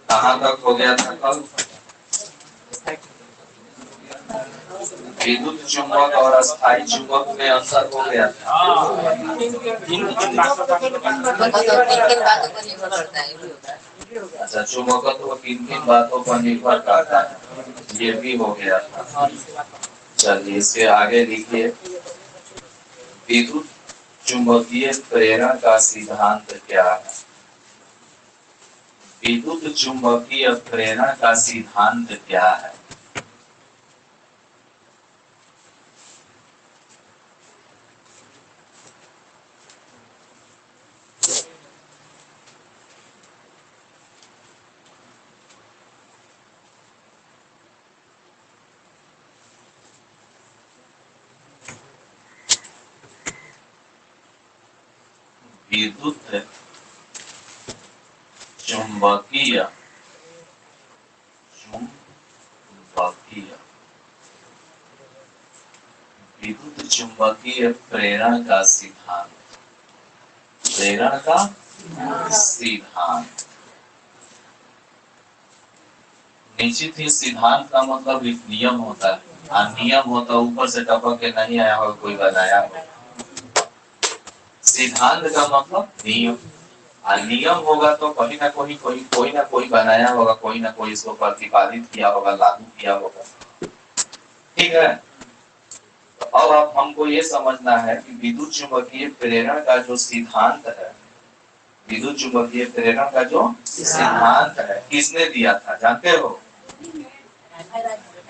कहाँ तक हो गया था कल? विद्युत चुंबक और अस्थायी चुंबक में अंतर हो गया था। अच्छा, चुंबकत्व किन किन बातों पर निर्भर करता है, ये भी हो गया था। चलिए इसके आगे लिखिए, विद्युत चुंबकीय प्रेरण का सिद्धांत क्या है? विद्युत चुंबकीय प्रेरण का सिद्धांत क्या है? विद्युत चुंबकीय विद्युत चुंबकीय प्रेरण का सिद्धांत, प्रेरण का सिद्धांत। निश्चित ही सिद्धांत का मतलब एक नियम होता है, नियम होता है ऊपर से टपक के नहीं आया हो, कोई बनाया हो। सिद्धांत का मतलब नियम, नियम होगा तो कहीं ना कोई ना कोई बनाया होगा, कोई ना कोई इसको प्रतिपादित किया होगा, लागू किया होगा। ठीक है, तो अब हमको ये समझना है कि विद्युत चुंबकीय प्रेरण का जो सिद्धांत है, विद्युत चुंबकीय प्रेरण का जो सिद्धांत है किसने दिया था, जानते हो?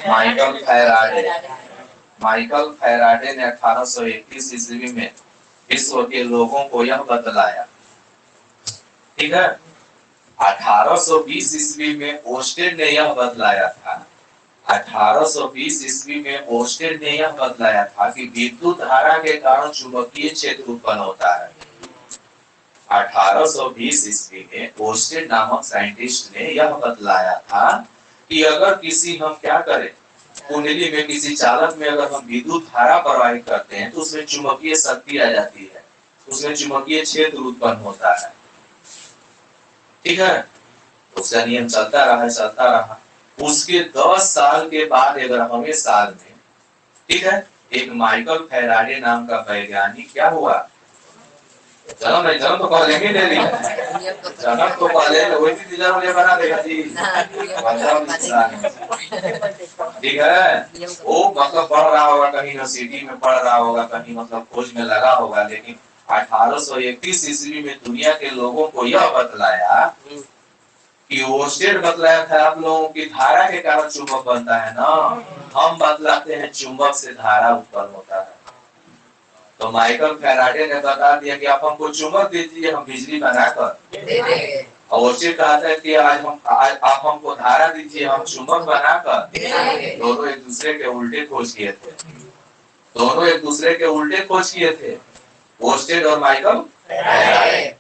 Michael Faraday. माइकल फैराडे ने 1821 ईस्वी में विश्व के लोगों को यह बतलाया। ठीक है, 1820 ईस्वी में ओस्टेड ने यह बतलाया था, 1820 ईस्वी में ओस्टेड ने यह बतलाया था कि विद्युत धारा के कारण चुंबकीय क्षेत्र उत्पन्न होता है। 1820 ईस्वी में ओस्टेड नामक साइंटिस्ट ने यह बतलाया था कि अगर किसी हम क्या करें, कुंडली में किसी चालक में अगर हम विद्युत धारा प्रवाहित करते हैं तो उसमें चुंबकीय शक्ति आ जाती है, उसमें चुंबकीय क्षेत्र उत्पन्न होता है। ठीक है, उसका नियम चलता रहा। उसके 10 साल के बाद 11वें साल में, ठीक है, एक माइकल फैराडे नाम का वैज्ञानिक क्या हुआ, जन्म तो पहले ही ले लिया, जन्म तो पहले वही मुझे बना देगा जी। ठीक है, वो मतलब पढ़ रहा होगा कहीं यूनिवर्सिटी में, पढ़ रहा होगा कहीं, मतलब खोज में लगा होगा, लेकिन 1831 ईस्वी में दुनिया के लोगों को यह बतलाया कि ओस्टेड बतलाया था आप लोगों की धारा के कारण चुंबक बनता है ना, हम बतलाते हैं चुंबक से धारा उत्पन्न होता है। तो माइकल फैराडे ने बता दिया कि आप हमको चुंबक दीजिए, हम बिजली बनाकर दे देंगे। और ओस्टेड कहता है कि आज आप हमको धारा दीजिए, हम चुंबक बनाकर दे देंगे। दोनों एक दूसरे के उल्टे खोज किए थे, दोनों एक दूसरे के उल्टे खोज किए थे, ओस्टेड और माइकल फैराडे।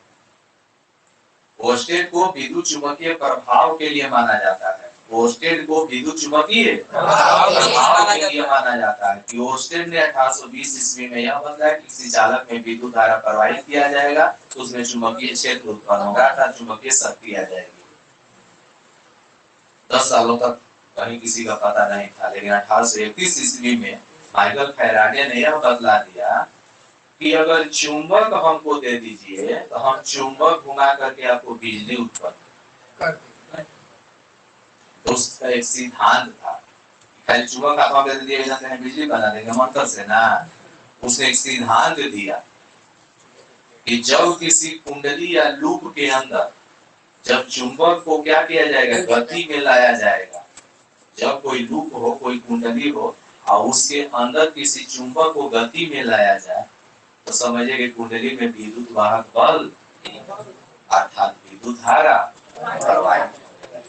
ओस्टेड को विद्युत चुंबकीय प्रभाव के लिए माना जाता है, ओस्टेड को विद्युत चुंबकीय प्रभाव के लिए माना जाता है कि ओस्टेड ने 1820 ईस्वी में यह बताया कि किसी चालक में विद्युत धारा प्रवाहित किया जाएगा तो उसमें चुंबकीय क्षेत्र उत्पन्न होगा, अर्थात चुंबकीय शक्ति आ जाएगी। 10 सालों तक कहीं किसी का पता नहीं था, लेकिन 1831 ईस्वी में माइकल फैराडे ने यह बतला दिया कि अगर चुंबक हमको दे दीजिए तो हम चुंबक घुमा करके आपको बिजली उत्पन्न कर देंगे। तो उसका एक सिद्धांत था, खाली चुंबक आप दे दीजिए बिजली बना देंगे मंत्र से ना। उसने एक सिद्धांत दिया कि जब किसी कुंडली या लूप के अंदर जब चुंबक को क्या किया जाएगा, गति में लाया जाएगा, जब कोई लूप हो, कोई कुंडली हो और उसके अंदर किसी चुंबक को गति में लाया जाए तो समझिए कि कुंडली में विद्युत वाहक बल अर्थात विद्युत धारा प्रवाहित होगा।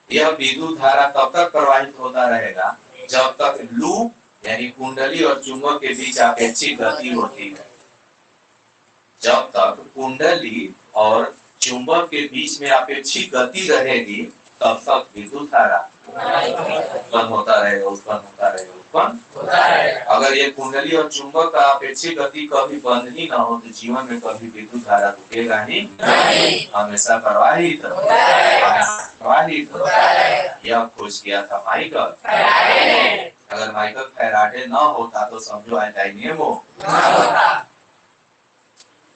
यह विद्युत धारा तब तक प्रवाहित होता रहेगा जब तक लूप यानी कुंडली और चुंबक के बीच अपेक्षित गति होती है। जब तक कुंडली और चुंबक के बीच में अपेक्षित गति रहेगी तब तक विद्युत धारा उत्पन्न होता रहेगा, उत्पन्न होता रहेगा, उत्पन्न होता रहेगा। अगर ये कुंडली और चुंबक का अपेक्षित गति कभी बंद ही ना हो तो जीवन में कभी विद्युत धारा रुकेगा ही नहीं, हमेशा प्रवाहित प्रवाहित। यह खोज किया था माइकल फैराडे। अगर माइकल फैराडे न होता तो समझो डायनेमो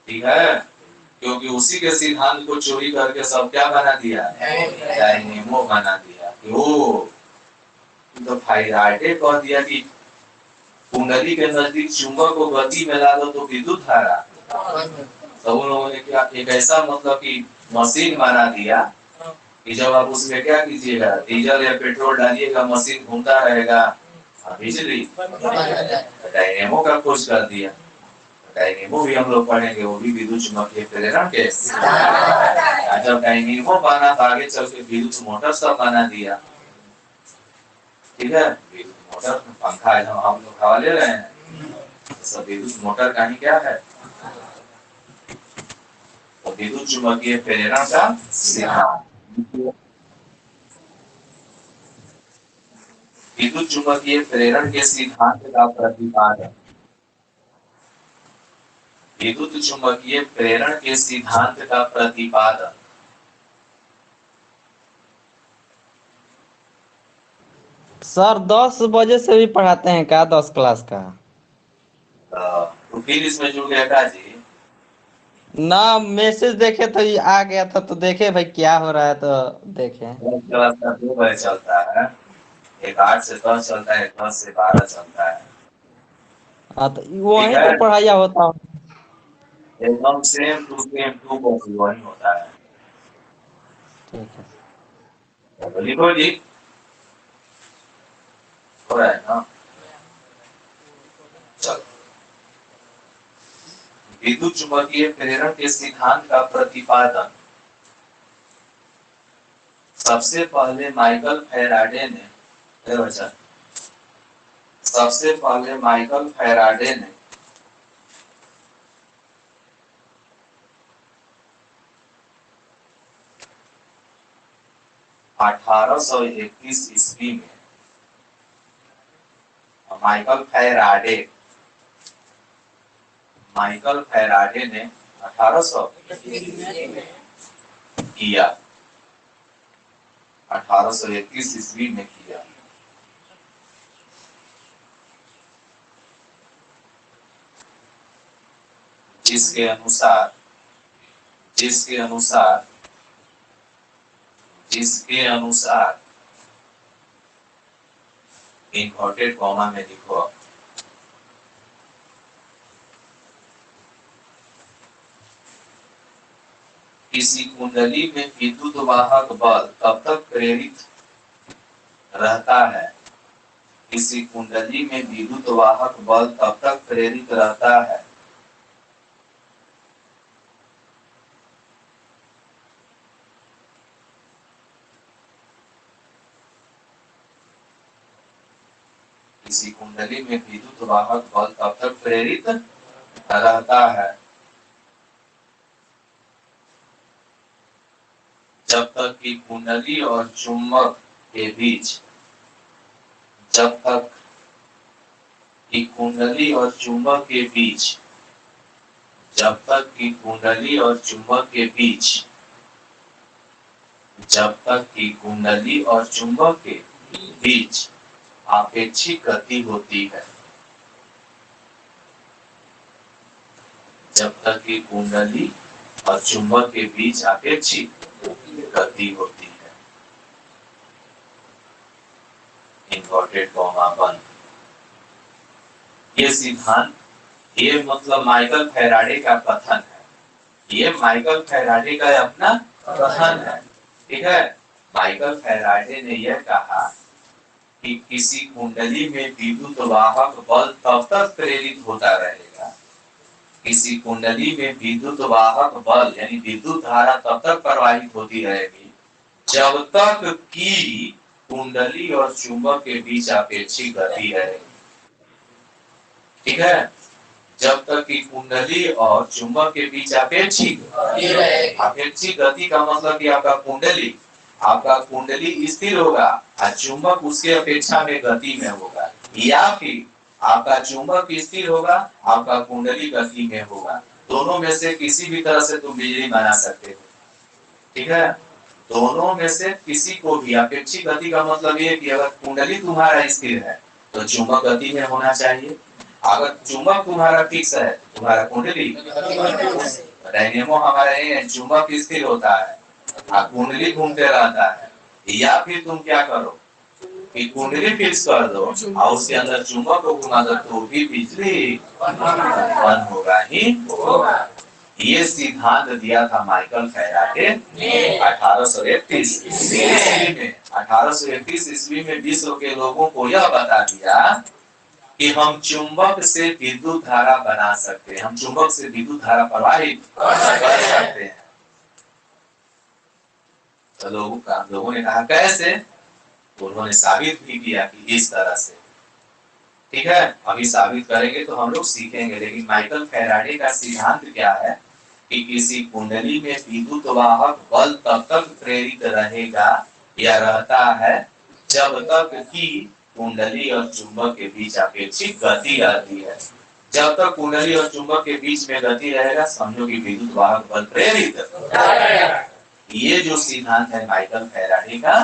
ठीक है, क्योंकि उसी के सिद्धांत को चोरी करके सब क्या बना दिया, डायनेमो बना दिया। वो तो फैराडे कह दिया कि कुंडली के नजदीक चुंबक को गति में ला दो तो विद्युत धारा। तो उन लोगों ने क्या एक ऐसा मतलब कि मशीन बना दिया कि जब आप उसमें क्या कीजिएगा, डीजल या पेट्रोल डालिएगा, मशीन घूमता रहेगा, बिजली डायनेमो का खोज कर दिया। डायनेमो भी हम लोग पढ़ेंगे, वो भी विद्युत चुम्बकीय प्रेरण के। जब डायनेमो बना तो आगे चल के विद्युत मोटर सब बना दिया। ठीक है, विद्युत मोटर पंखा है, हम लोग हवा ले रहे हैं, सब विद्युत मोटर का ही क्या है, तो विद्युत चुम्बकीय प्रेरण का सिद्धांत। विद्युत चुम्बकीय प्रेरण के सिद्धांत का प्रतिपादन। विद्युत चुम्बकीय प्रेरण के सिद्धांत का प्रतिपादन। सर 10 बजे से भी पढ़ाते हैं क्या 10 क्लास का? तो फिर इसमें जुड़ गया का जी ना, मैसेज देखे तो ये आ गया था तो देखे भाई क्या हो रहा है तो देखे। क्लास का 2 बजे चलता है, एक 8 से 10 चलता है, एक 10 से 12 चलता है। हाँ तो वहीं पे पढ़ाया होता है। एकदम सेम टू सेम 2 कॉपी वही होता है। ठीक है। तो लिखो जी, हो रहा है ना। चलो, विद्युत चुम्बकीय प्रेरण के सिद्धांत का प्रतिपादन सबसे पहले माइकल फैराडे ने, सबसे पहले माइकल फैराडे ने 1821 ईस्वी में माइकल फैराडे ने 1800 किया, 1821 ईस्वी में किया। जिसके अनुसार इन्वर्टेड कॉमा में लिखो, किसी कुंडली में विद्युत वाहक बल तब तक प्रेरित रहता है, किसी कुंडली में विद्युत वाहक बल तब तक प्रेरित रहता है किसी कुंडली में विद्युत वाहक बल तब तक प्रेरित रहता है जब तक कि कुंडली और चुंबक के बीच, जब तक कि कुंडली और चुंबक के बीच, जब तक कि कुंडली और चुंबक के बीच, जब तक कि कुंडली और चुंबक के बीच आपेक्षिक गति होती है, जब तक कि कुंडली और चुंबक के बीच आपेक्षिक गति होती है, इन्वर्टेड कॉमा बंद। ये सिद्धांत, ये मतलब माइकल फैराडे का कथन है, ये माइकल फैराडे का अपना कथन है। ठीक है, माइकल फैराडे ने यह कहा कि किसी कुंडली में विद्युत वाहक बल तब तक प्रेरित होता रहेगा, किसी कुंडली में विद्युत वाहक बल यानी विद्युत धारा तब तक प्रवाहित होती रहेगी जब तक कि कुंडली और चुंबक के बीच आपेक्षिक गति रहेगी। ठीक है, जब तक कि कुंडली और चुंबक के बीच आपेक्षिक गति का मतलब कि आपका कुंडली आपका कुंडली स्थिर होगा और चुंबक उसके अपेक्षा में गति में होगा, या फिर आपका चुंबक स्थिर होगा, आपका कुंडली गति में होगा। दोनों में से किसी भी तरह से तुम बिजली बना सकते हो, ठीक है। दोनों में से किसी को भी, अपेक्षित गति का मतलब ये कि अगर कुंडली तुम्हारा स्थिर है तो चुंबक गति में होना चाहिए, अगर चुंबक तुम्हारा फिक्स है तुम्हारा कुंडली, डायनेमो हमारा ये है, चुंबक स्थिर होता है और कुंडली घूमते रहता है। या फिर तुम क्या करो कि कुंडली फिक्स कर दो और उसके अंदर चुंबक को घुमा दो तो भी बिजली बंद होगा ही होगा। ये सिद्धांत दिया था माइकल फैराडे 1831 ईस्वी में। 1831 ईस्वी में विश्व के लोगों को यह बता दिया कि हम चुंबक से विद्युत धारा बना सकते हैं, हम चुंबक से विद्युत धारा प्रवाहित कर सकते हैं। तो लोगों ने कहा कैसे, उन्होंने साबित भी किया कि इस तरह से, ठीक है। अभी साबित करेंगे तो हम लोग सीखेंगे, लेकिन माइकल फैराडे का सिद्धांत क्या है कि किसी कुंडली में विद्युत वाहक बल तब तक प्रेरित रहेगा या रहता है जब तक कि कुंडली और चुंबक के बीच अपेक्षित गति रहती है। जब तक कुंडली और चुंबक के बीच में गति रहेगा समझो कि विद्युत वाहक बल प्रेरित। ये जो सिद्धांत है माइकल फैराडे का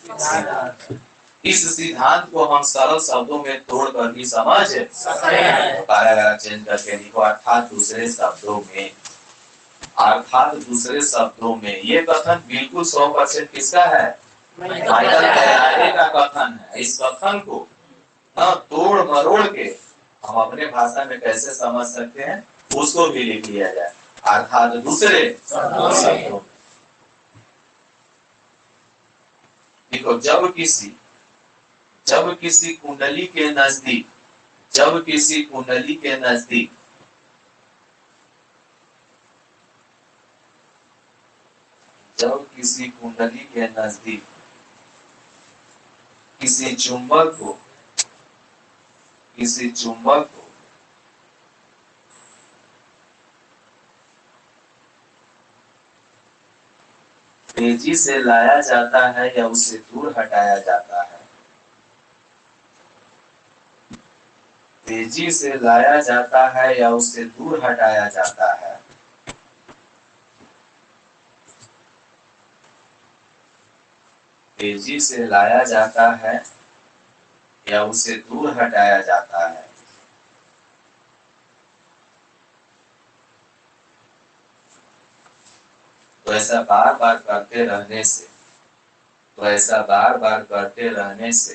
सिद्धांत, इस सिद्धांत को हम सरल शब्दों में तोड़कर भी समझ सकते हैं। पैराग्राफ चेंज करके लिखो, अर्थात दूसरे शब्दों में, अर्थात दूसरे शब्दों में। ये कथन बिल्कुल 100% किसका है, माइकल फैराडे का कथन है। इस कथन को ना तोड़ मरोड़ के हम अपने भाषा में कैसे समझ सकते हैं उसको भी लिख लिया जाए, अर्थात दूसरे शब्दों में। देखो, जब किसी कुंडली के नजदीक, जब किसी कुंडली के नजदीक जब किसी कुंडली के नजदीक किसी चुंबक को तेजी से लाया जाता है या उसे दूर हटाया जाता है, तेजी से लाया जाता है या उसे दूर हटाया जाता है, तेजी से लाया जाता है या उसे दूर हटाया जाता है, तो ऐसा बार बार करते रहने से, तो ऐसा बार बार करते रहने से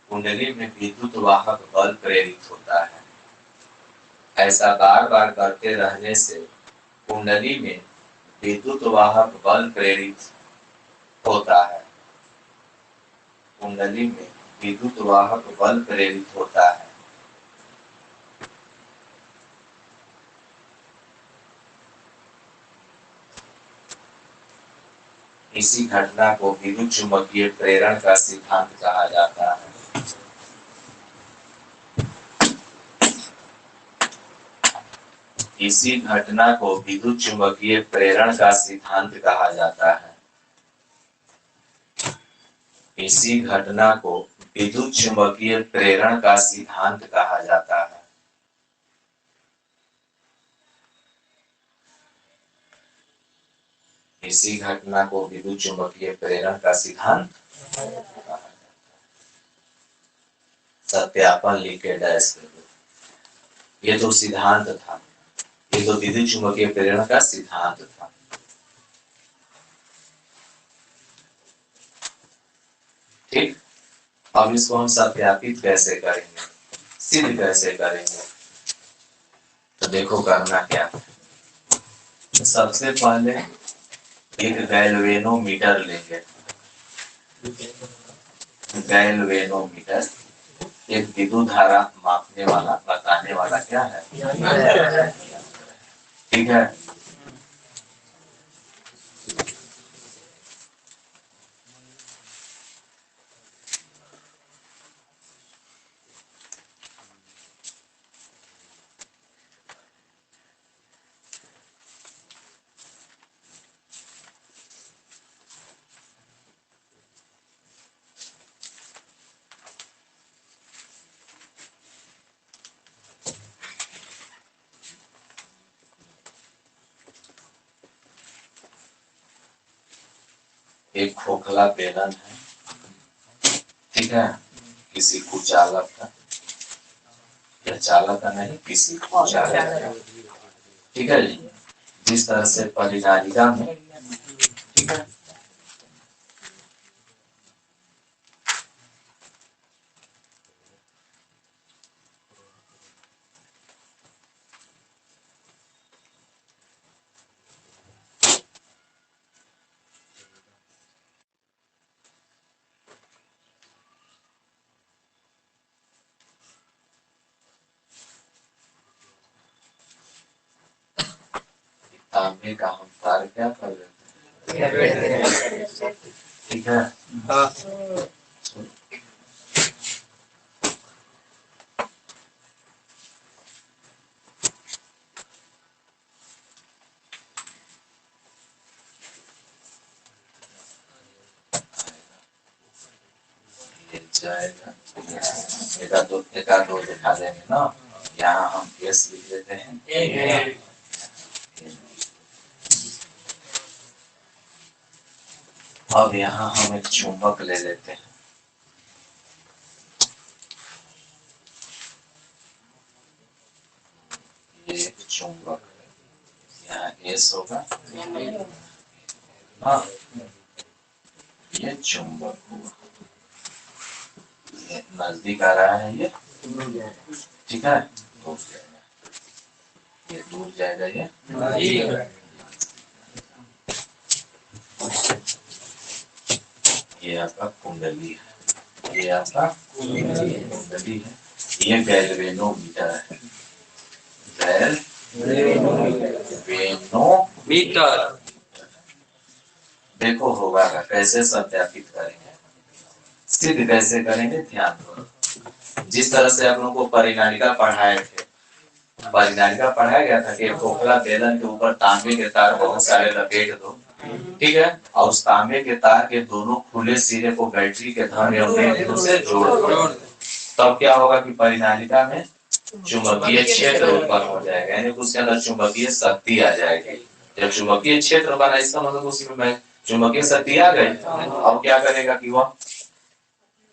कुंडली में विद्युत वाहक बल प्रेरित होता है। ऐसा बार बार करते रहने से कुंडली में विद्युत वाहक बल प्रेरित होता है, कुंडली में विद्युत वाहक बल प्रेरित होता है। इसी घटना को विद्युत चुंबकीय प्रेरण का सिद्धांत कहा जाता है। इसी घटना को विद्युत चुंबकीय प्रेरण का सिद्धांत कहा जाता है। इसी घटना को विद्युत चुंबकीय प्रेरण का सिद्धांत कहा जाता है। इसी घटना को विद्युत चुंबकीय प्रेरण का सिद्धांत, सत्यापन लिख के डैश कर दो। ये तो सिद्धांत था, ये तो विद्युत चुंबकीय प्रेरण का सिद्धांत था। ठीक, अब इसको हम सत्यापित कैसे करेंगे, सिद्ध कैसे करेंगे, तो देखो करना क्या है। तो सबसे पहले एक गैल्वेनोमीटर लेंगे। गैल्वेनोमीटर एक विद्युत धारा मापने वाला, बताने वाला क्या है, ठीक है। एक खोखला बेलन है, ठीक है, किसी कुचालक का, या चालक का नहीं, किसी कुचालक का, ठीक है जी। जिस तरह से परिनालिका में, ठीक है, तांबे का हम तार क्या कर देते हैं, ठीक है। ये जाएगा, एक आध दो दिखा देंगे ना। यहाँ हम एस लिख देते हैं। अब यहाँ हम एक चुंबक ले लेते हैं, ये एक चुंबक, यहाँ एस होगा, हाँ, ये चुंबक हुआ, ये नजदीक आ रहा है, ये ठीक है, दूर जाएगा, ये दूर जाएगा, ये आपका कुंडली है, ये आपका कुंडली है, ये गैल्वेनोमीटर है, गैल्वेनोमीटर। देखो होगा का कैसे सत्यापित करेंगे, सिद्ध कैसे करेंगे, ध्यान दो। जिस तरह से आप लोगों को परिनालिका पढ़ाए थे, परिनालिका पढ़ाया गया था कि खोखला बेलन के ऊपर तांबे के तार बहुत सारे लपेट दो, ठीक है, और उस तांबे के तार के दोनों खुले सिरे को बैटरी के धन एवं से जोड़ दो। तब क्या होगा कि परिनालिका में चुंबकीय क्षेत्र उत्पन्न हो जाएगा, यानी उसके अंदर चुंबकीय शक्ति आ जाएगी। जब चुंबकीय क्षेत्र बना, इसका मतलब उसी में चुंबकीय शक्ति आ गई। अब क्या करेगा कि वह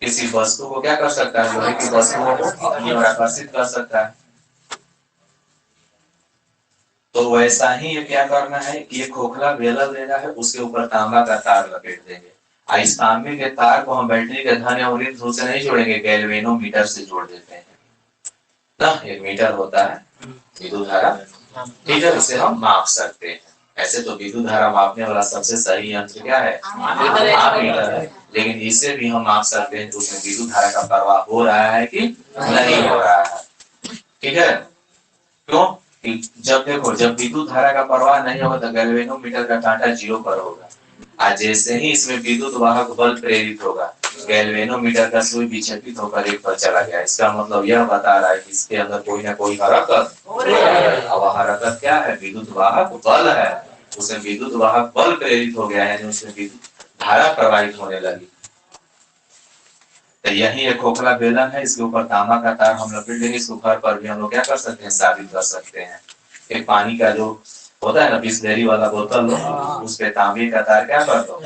किसी वस्तु को क्या कर सकता है, लोहे की वस्तुओं को अपनी ओर आकर्षित कर सकता है। तो वैसा ही ये क्या करना है कि ये खोखला बेलन लेना है, उसके ऊपर तांबा का तार लपेट देंगे। इस तांबे के तार को हम बैटरी के धन या ऋण ध्रुव से नहीं जोड़ेंगे, गैल्वेनोमीटर से जोड़ देते हैं ना। एक मीटर होता है विद्युत धारा, ठीक है, उसे हम माप सकते हैं। ऐसे तो विद्युत धारा मापने वाला सबसे सही यंत्र क्या है, मीटर है, लेकिन इसे भी हम माप सकते हैं तो उसमें विद्युत धारा का प्रवाह हो रहा है कि नहीं हो रहा है, ठीक है। क्यों कि जब देखो, जब विद्युत धारा का प्रवाह नहीं होगा तो गैल्वेनोमीटर का कांटा 0 पर होगा। आज जैसे ही इसमें विद्युत वाहक बल प्रेरित होगा, गैल्वेनोमीटर का सुई विक्षेपित होकर 1 पर चला गया। इसका मतलब यह बता रहा है कि इसके अंदर कोई ना कोई हरकत हो रही है। अब हरकत क्या है, विद्युत वाहक बल है। उसमें विद्युत वाहक बल प्रेरित हो गया, यानी उसमें विद्युत धारा प्रवाहित होने लगी। तो यही एक खोखला बेलन है, इसके ऊपर तांबा का तार हम लपेट देंगे। इसको घर पर भी हम लोग क्या कर सकते हैं, साबित कर सकते हैं। एक पानी का जो होता है ना बिस्लेरी वाला बोतल लो, उस पे तांबे का तार क्या कर दो,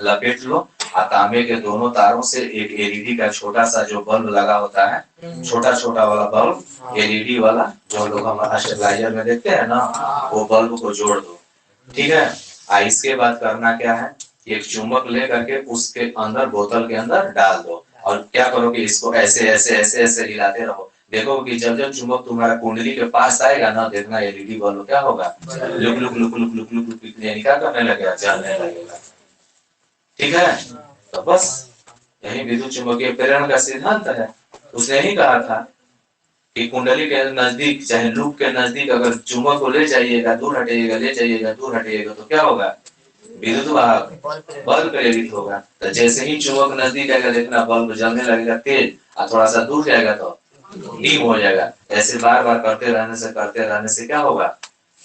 लपेट लो, और तांबे के दोनों तारों से एक एलईडी का छोटा सा जो बल्ब लगा होता है, छोटा छोटा वाला बल्ब, एलईडी वाला जो लोग हम स्टेबलाइजर में देखते हैं ना, वो बल्ब को जोड़ दो, ठीक है। इसके बाद करना क्या है, एक चुंबक ले करके उसके अंदर, बोतल के अंदर डाल दो, और क्या करो कि इसको ऐसे ऐसे ऐसे ऐसे हिलाते रहो। देखो कि जब जब चुंबक तुम्हारा कुंडली के पास आएगा ना, देखना एलईडी बल्ब क्या होगा, look look look look look look look यानी क्या करने लगेगा, जलने लगेगा, ठीक है। तो बस यही विद्युत चुंबकीय प्रेरण का सिद्धांत है। उसने ही कहा था कि कुंडली के नजदीक, चाहे लूप के नजदीक अगर चुंबक को ले जाइएगा, दूर हटाइएगा, ले जाइएगा, दूर हटाइएगा, तो क्या होगा, विद्युत वाहक बल्ब प्रेरित होगा। तो जैसे ही चुंबक नजदीक आएगा, देखना बल्ब जलने लगेगा तेज, और थोड़ा सा दूर जाएगा तो डीम हो जाएगा। ऐसे बार बार करते रहने से क्या होगा,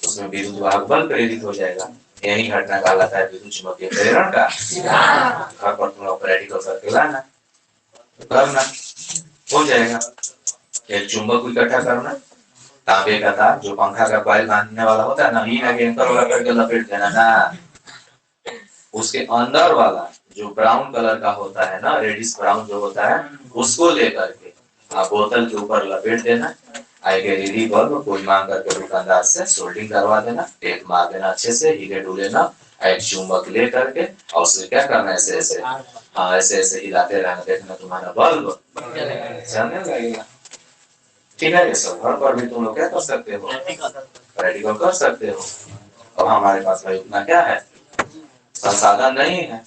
उसमें विद्युत वाहक बल प्रेरित हो जाएगा। यही घटना कहलाता है विद्युत चुंबकीय प्रेरण का। घर पर तुम लोग प्रैक्टिकल करके लाना, करना, हो जाएगा। एक चुंबक को इकट्ठा करना, तांबे का तार जो पंखा का कॉइल बांधने वाला होता है ना, ही एंकर वाला करके लपेट देना ना, उसके अंदर वाला जो ब्राउन कलर का होता है ना, रेडिश ब्राउन जो होता है, उसको लेकर के आप बोतल के ऊपर लपेट देना। एक एलईडी बल्ब कोई मांग करके दुकानदार से सोल्डिंग करवा देना, टेप मार देना अच्छे से, हीले डूले ना, एक चुंबक ले करके और उससे क्या करना है, ऐसे ऐसे, हाँ ऐसे ऐसे हिलाते रहना, देखना तुम्हारा बल्ब जलने लगेगा। ठीक है, ये सब घर पर भी तुम लोग क्या कर सकते हो, प्रैक्टिकल कर सकते हो। और हमारे पास भाई उतना क्या है, संसाधन नहीं है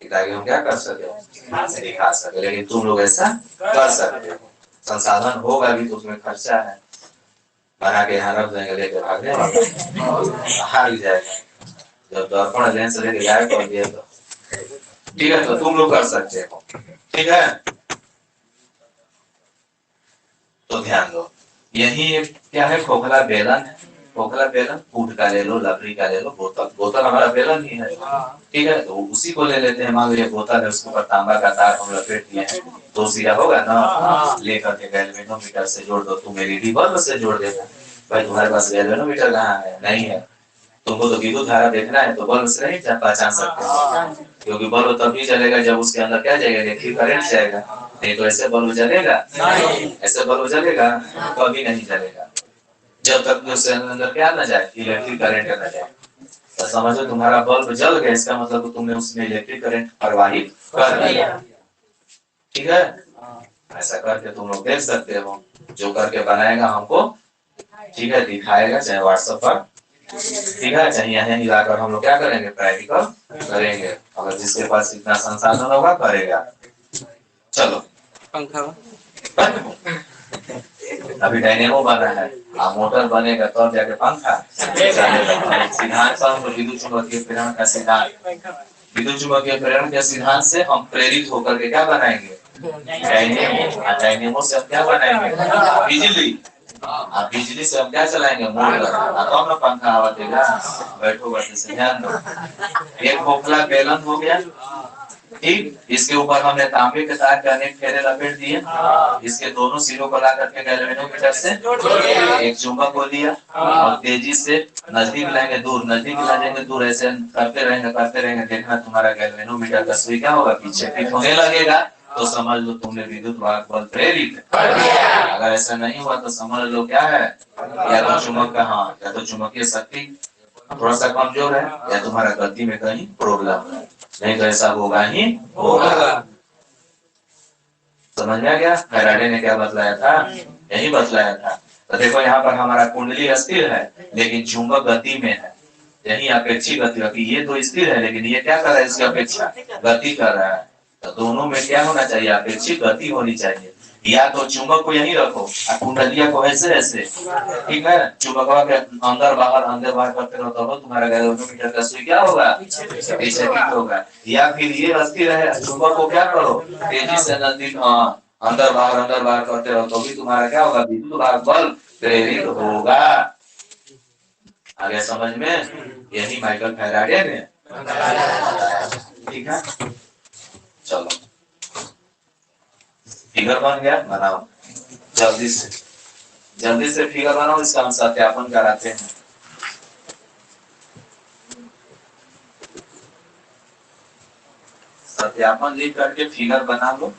ताकि हम क्या कर सके, दिखा सके, लेकिन तुम लोग ऐसा कर सकते हो। संसाधन होगा भी तो उसमें खर्चा है, बना के यहाँ रख देंगे, लेके भागने भाग जाएगा। जब दर्पण लेंस लेके जाए तो ये तो ठीक है, तो तुम लोग कर सकते हो। ठीक है, तो ध्यान दो, यही एक क्या है, खोखला बेलन है। खोखला बेलन फूट का ले लो, लकड़ी का ले लो, बोतल, बोतल हमारा बेलन ही है। ठीक है, तो उसी को ले लेते हैं। मान लो ये बोतल है, उसके ऊपर तांबा का तार हम लपेट दिए हैं, तो सीधा होगा ना, लेकर के गैल्वेनोमीटर से जोड़ दो, तुम एलईडी बल्ब से जोड़ देना। भाई तुम्हारे पास गैल्वेनोमीटर कहाँ है, नहीं है, तुमको तो विद्युत धारा देखना है, तो बल्ब से नहीं पहचान सकते हो, क्योंकि बल्ब तभी जलेगा जब उसके अंदर क्या जाएगा, इलेक्ट्रिक करंट जाएगा। नहीं तो ऐसे बल्ब जलेगा, ऐसे बल्ब जलेगा कभी नहीं जलेगा, जब तक उसके अंदर क्या ना जाए, इलेक्ट्रिक करंट ना जाए। तो समझो तुम्हारा बल्ब जल गया, इसका मतलब तो तुमने उसमें इलेक्ट्रिक करंट प्रवाहित कर दिया। ठीक है, ऐसा करके तुम लोग देख सकते हो, जो करके बनाएगा हमको, ठीक है, दिखाएगा, चाहे व्हाट्सएप पर, ठीक है, चाहे यहाँ मिलाकर हम लोग क्या करेंगे, प्रैक्टिकल करेंगे। अगर जिसके पास इतना संसाधन होगा करेगा। चलो, पंखा अभी डायनेमो बना है, मोटर बनेगा तब जाके पंखा चलेगा। सिद्धांत पर विद्युत चुम्बकीय प्रेरण का सिद्धांत, विद्युत चुम्बकीय प्रेरण के सिद्धांत से हम प्रेरित होकर के क्या बनाएंगे, डायनेमो। डायनेमो से हम क्या बनाएंगे, बिजली। बिजली से हम क्या चलाएंगे, मोटर, तब ना पंखा हवा देगा। बैठो बैठे से ध्यान दो, एक खोखला बेलन हो गया, ठीक, इसके ऊपर हमने तांबे के तार के अनेक फेरे लपेट दिए, इसके दोनों सिरों को ला करके गैल्वेनोमीटर से एक चुंबक को दिया, और तेजी से नजदीक लाएंगे, दूर, नजदीक लाएंगे, दूर, ऐसे करते रहेंगे, देखना तुम्हारा गैल्वेनोमीटर का सुई क्या होगा, पीछे फिट होने लगेगा, तो समझ लो तुमने विद्युत वाहक बल प्रेरित कर दिया। अगर ऐसा नहीं हुआ तो समझ लो क्या है, या तो चुंबक का, हाँ, या तो चुंबकीय शक्ति थोड़ा सा कमजोर है, या तुम्हारा गति में कहीं प्रॉब्लम है, नहीं तो ऐसा होगा ही होगा। समझ में आ गया, फैराडे ने क्या बतलाया था, यही बतलाया था। तो देखो यहाँ पर हमारा कुंडली अस्थिर है, लेकिन चुंबक गति में है, यही अपेक्षित गति, ये तो स्थिर है, लेकिन ये क्या कर रहा है, इसकी अपेक्षा गति कर रहा है। तो दोनों में क्या होना चाहिए, अपेक्षित गति होनी चाहिए। या तो चुंबक को यही रखो और कुंडलिया को ऐसे ऐसे, ठीक है, चुंबक के अंदर बाहर करते रहो, तो तुम्हारा गैल्वेनोमीटर का सुई क्या होगा, पीछे फिट होगा। या फिर ये अस्थिर है, चुंबक को क्या करो, तेजी से नजदीक, अंदर बाहर करते रहो, तो भी तुम्हारा क्या होगा, विद्युत भाग बल प्रेरित होगा। आगे समझ में, यही माइकल फैराडे ने, ठीक है। चलो, फिगर बन गया, बनाओ जल्दी से, जल्दी से फिगर बनाओ, इसका हम सत्यापन कराते हैं। सत्यापन लिख करके फिगर बना लो।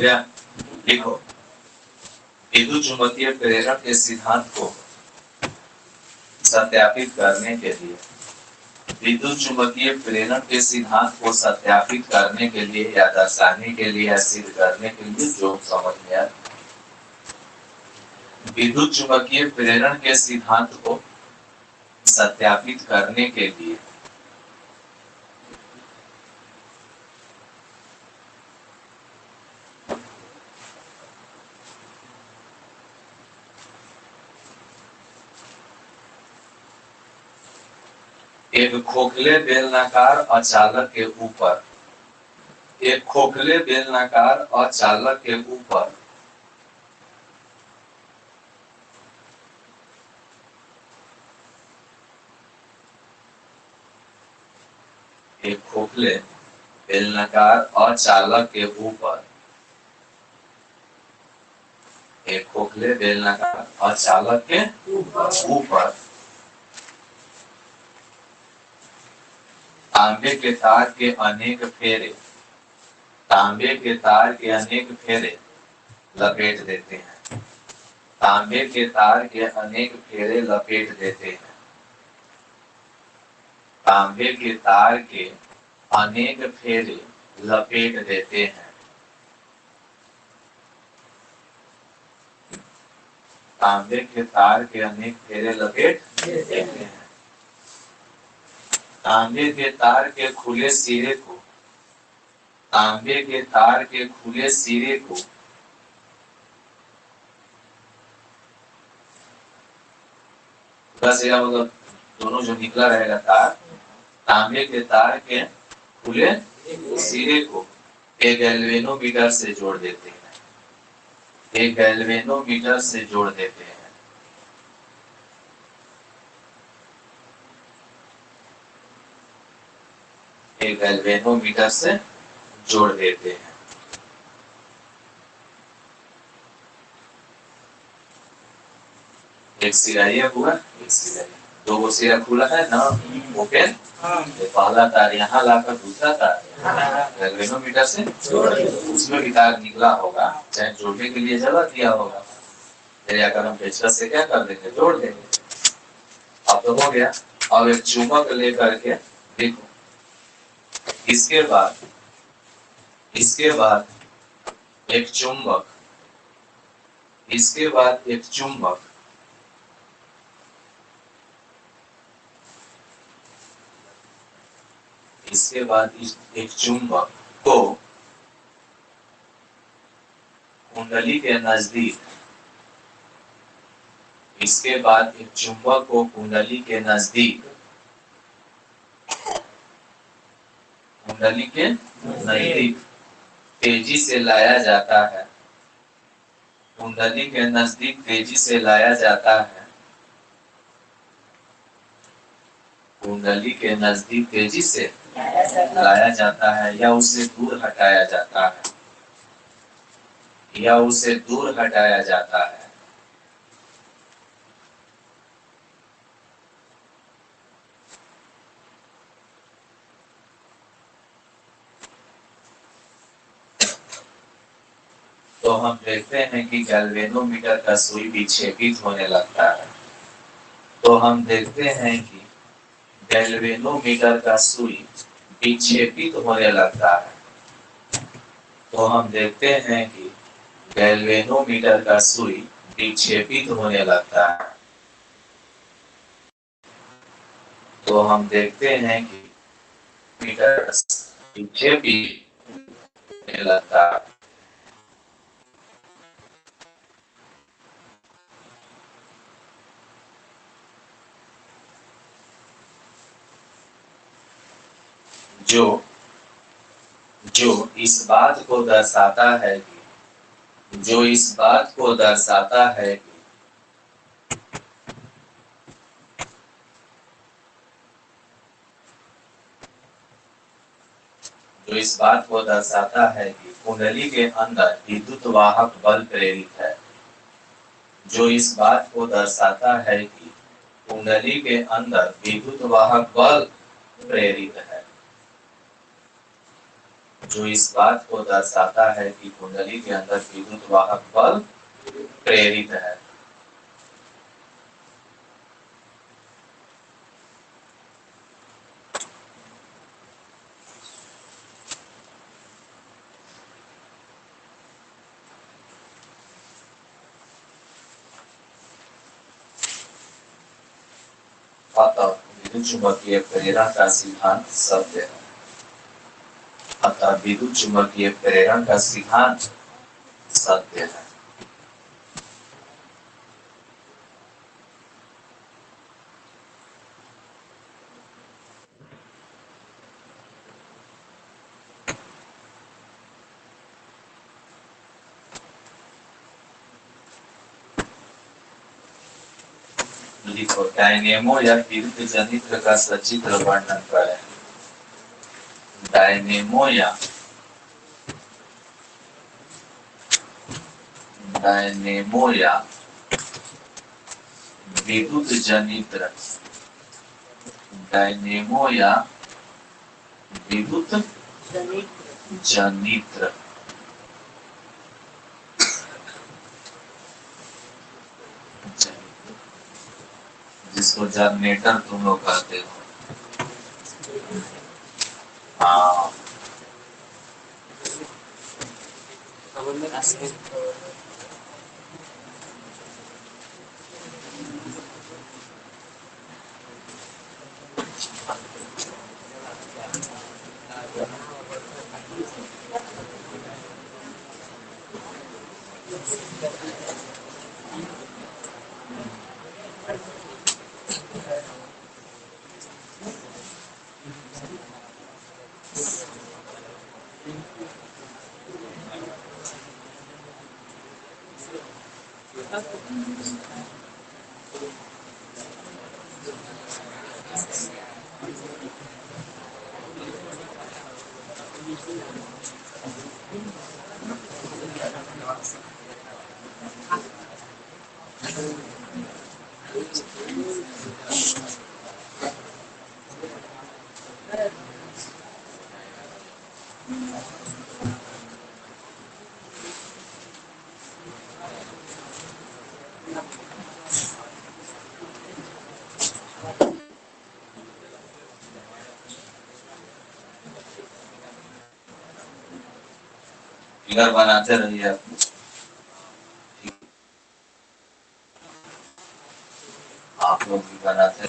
गया। लिखो, विद्युत चुंबकीय प्रेरण के सिद्धांत को सत्यापित करने के लिए, विद्युत चुंबकीय प्रेरण के सिद्धांत को सत्यापित करने के लिए या दर्शाने के लिए या सिद्ध करने के लिए जो समझ में आए, विद्युत चुंबकीय प्रेरण के सिद्धांत को सत्यापित करने के लिए एक खोखले बेलनाकार अचालक के ऊपर, एक खोखले बेलनाकार अचालक के ऊपर एक खोखले बेलनाकार अचालक के ऊपर, एक खोखले बेलनाकार अचालक के ऊपर तांबे के तार के अनेक फेरे, तांबे के तार के अनेक फेरे लपेट देते हैं, तांबे के तार के अनेक फेरे लपेट देते हैं, तांबे के तार के अनेक फेरे लपेट देते हैं, तांबे के तार के अनेक फेरे लपेट देते हैं, तांबे के तार के खुले सिरे को, तांबे के तार के खुले सिरे को बस यह मतलब दोनों जो निकला रहेगा तार, तांबे के तार के खुले सिरे को एक गैल्वेनोमीटर से जोड़ देते हैं, एक गैल्वेनोमीटर से जोड़ देते हैं, एक गैल्वेनोमीटर से जोड़ देते हैं। एक सिरा ये हुआ, एक सिरा ये, दो सिरा खुला है ना ओपन, पहला तार यहाँ लाकर दूसरा तार गैल्वेनोमीटर से उसमें भी तार निकला होगा, चाहे जोड़ने के लिए जगह दिया होगा, फिर आकर हम पेचकस से क्या कर देंगे, जोड़ देंगे। अब तो हो गया। अब एक चुंबक लेकर के देखो, इसके बाद एक चुंबक, इसके बाद एक चुंबक, इसके बाद एक चुंबक को कुंडली के नजदीक, इसके बाद एक चुंबक को कुंडली के नजदीक, कुंडली के नजदीक तेजी से लाया जाता है, कुंडली के नजदीक तेजी से लाया जाता है, कुंडली के नजदीक तेजी से लाया जाता है या उसे दूर हटाया जाता है, या उसे दूर हटाया जाता है। तो हम देखते हैं कि गैल्वेनोमीटर का सुई विक्षेपित होने लगता है, तो हम देखते हैं कि गैल्वेनोमीटर का सुई विक्षेपित होने लगता है, तो हम देखते हैं कि गैल्वेनोमीटर का सुई विक्षेपित होने लगता है, तो हम देखते हैं कि मीटर विक्षेपित होने लगता है। जो इस बात को दर्शाता है कि, जो इस बात को दर्शाता है कि जो इस बात को दर्शाता है कि कुंडली के अंदर विद्युत वाहक बल प्रेरित है, जो इस बात को दर्शाता है कि कुंडली के अंदर विद्युत वाहक बल प्रेरित है, जो इस बात को दर्शाता है कि कुंडली के अंदर विद्युत वाहक बल प्रेरित है। अतः विद्युत चुंबकीय प्रेरण का सिद्धांत सत्य है। अतः विद्युत चुंबकीय प्रेरण का सिद्धांत सत्य है। लिखो, डायनेमो या विद्युत जनित्र का सचित्र वर्णन करें। डायनेमो या विद्युत जनित्र, डायनेमो या विद्युत जनित्र, जिसको जनरेटर तुम लोग कहते हो। हाँ, फिगर बनाते रहिए आप लोग भी बनाते।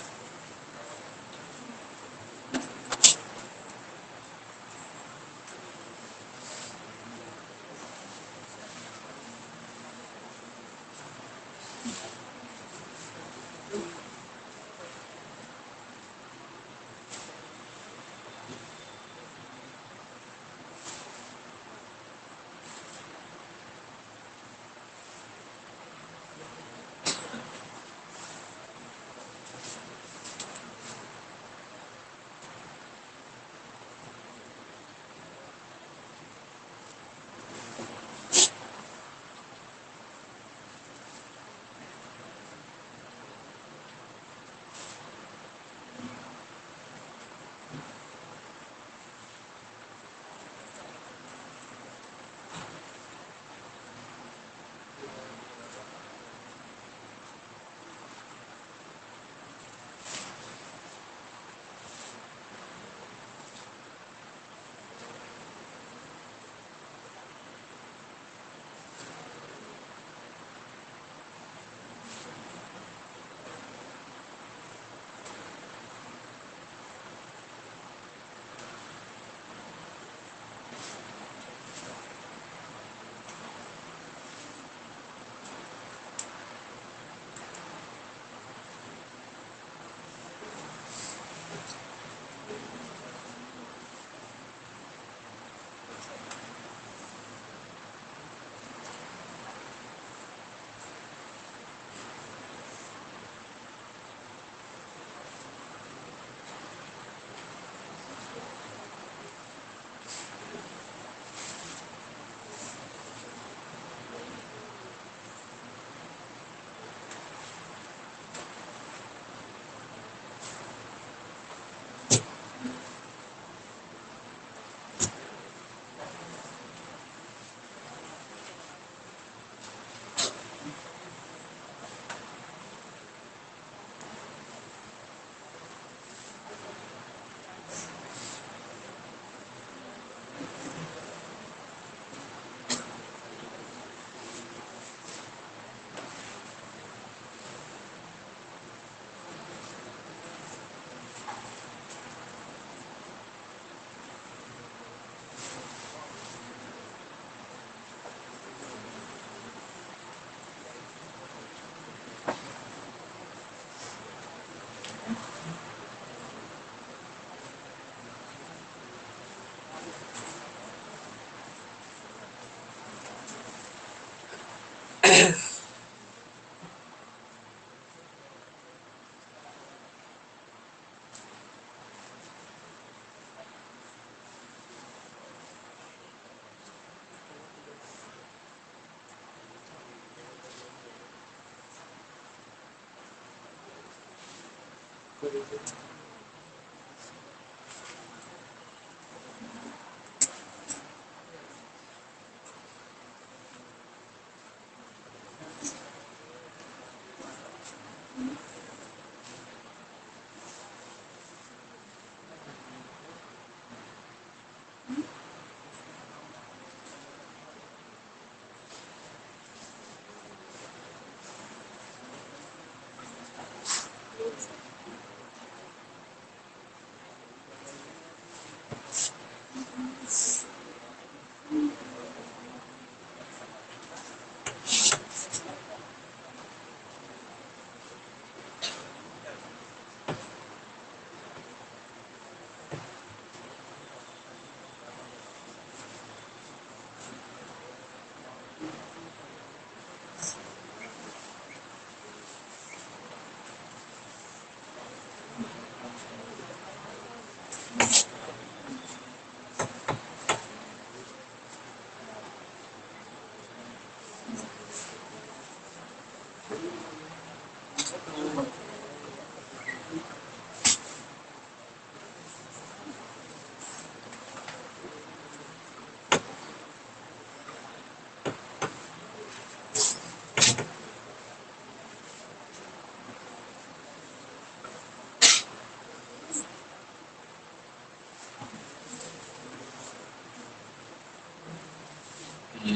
ये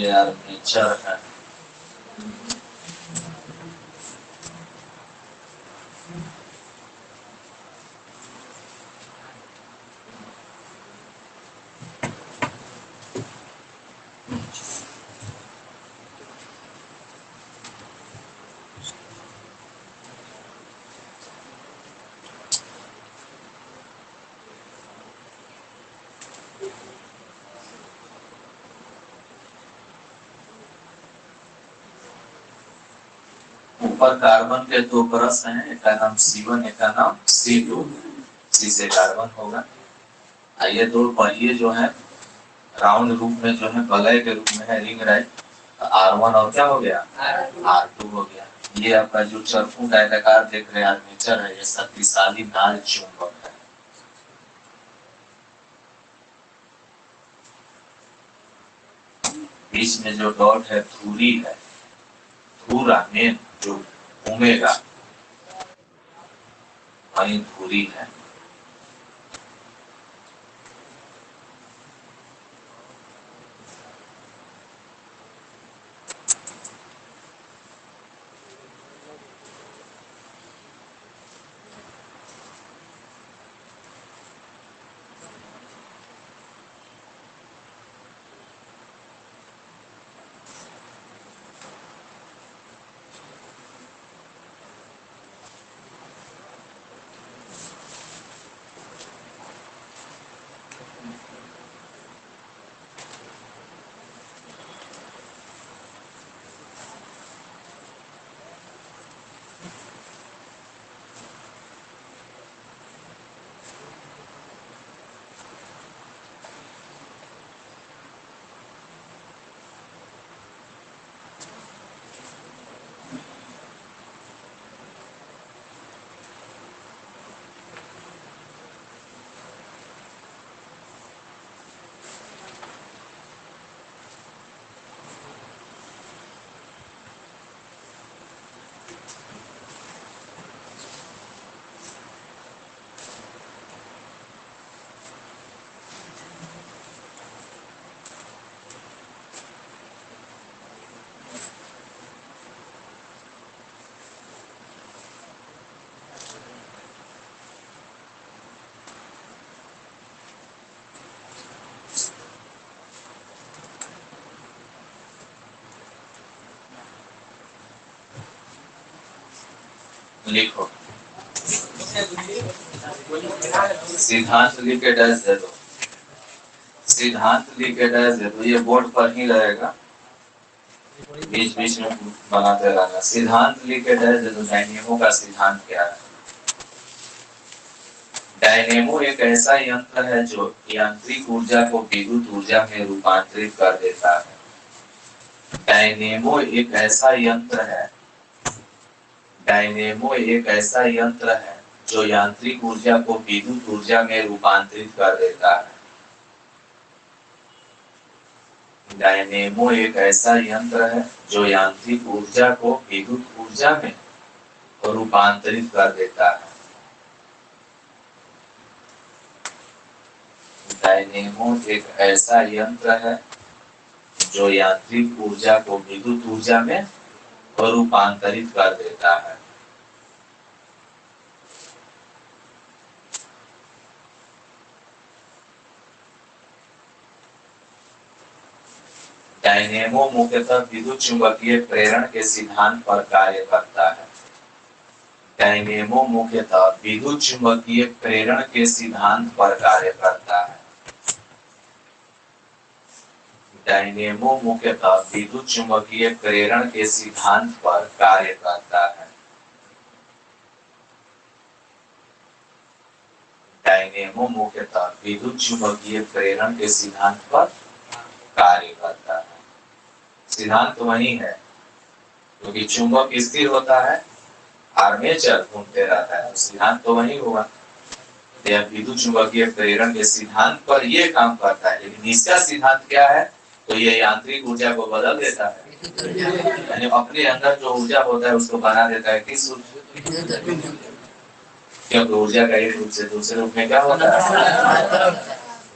यार नेचर है। ऊपर कार्बन के दो परस हैं, एक का नाम C1, एक का नाम C2। C से कार्बन होगा। ये दो पहिए जो है राउंड रूप में जो है वलय के रूप में है, रिंग राइट। R1 और क्या हो गया, R2 हो गया। ये आपका जो चरखू डायलाकार देख रहे हैं आर्मेचर है, ये शक्तिशाली नाल चुंबक है। बीच में जो डॉट है धुरी है, धुरा मेन जो घूमेगा वही धुरी है। लिखो, सिद्धांत लिख के डैश दे दो, सिद्धांत लिख के डैश दे दो। ये बोर्ड पर ही रहेगा, बीच बीच में बनाते रहना। सिद्धांत लिख के डैश दे दो। डायनेमो का सिद्धांत क्या है? डायनेमो एक ऐसा यंत्र है जो यांत्रिक ऊर्जा को विद्युत ऊर्जा में रूपांतरित कर देता है। डायनेमो एक ऐसा यंत्र है, डायनेमो एक ऐसा यंत्र है जो यांत्रिक ऊर्जा को विद्युत ऊर्जा में रूपांतरित कर देता है। डायनेमो एक ऐसा यंत्र है जो यांत्रिक ऊर्जा को विद्युत ऊर्जा में रूपांतरित कर देता है। डायनेमो एक ऐसा यंत्र है जो यांत्रिक ऊर्जा को विद्युत ऊर्जा में रूपांतरित कर देता है। डायनेमो मुख्यतः विद्युत चुंबकीय प्रेरण के सिद्धांत पर कार्य करता है। डायनेमो मुख्यतः विद्युत चुंबकीय प्रेरण के सिद्धांत पर कार्य करता है। डायनेमो मुख्यतः विद्युत चुंबकीय प्रेरण के सिद्धांत पर कार्य करता है। डायनेमो मुख्यतः विद्युत चुंबकीय प्रेरण के सिद्धांत पर कार्य करता है। सिद्धांत वही है, क्योंकि चुंबक स्थिर होता है, आर्मेचर घूमते रहता है, तो सिद्धांत तो वही होगा। यह विद्युत चुंबकीय प्रेरण के सिद्धांत पर यह काम करता है, लेकिन इसका सिद्धांत क्या है? तो ये यांत्रिक ऊर्जा को बदल देता है, यानी अपने अंदर जो ऊर्जा होता है उसको बना देता है किस ऊर्जा? क्योंकि ऊर्जा का एक रूप से दूसरे रूप में क्या होता है?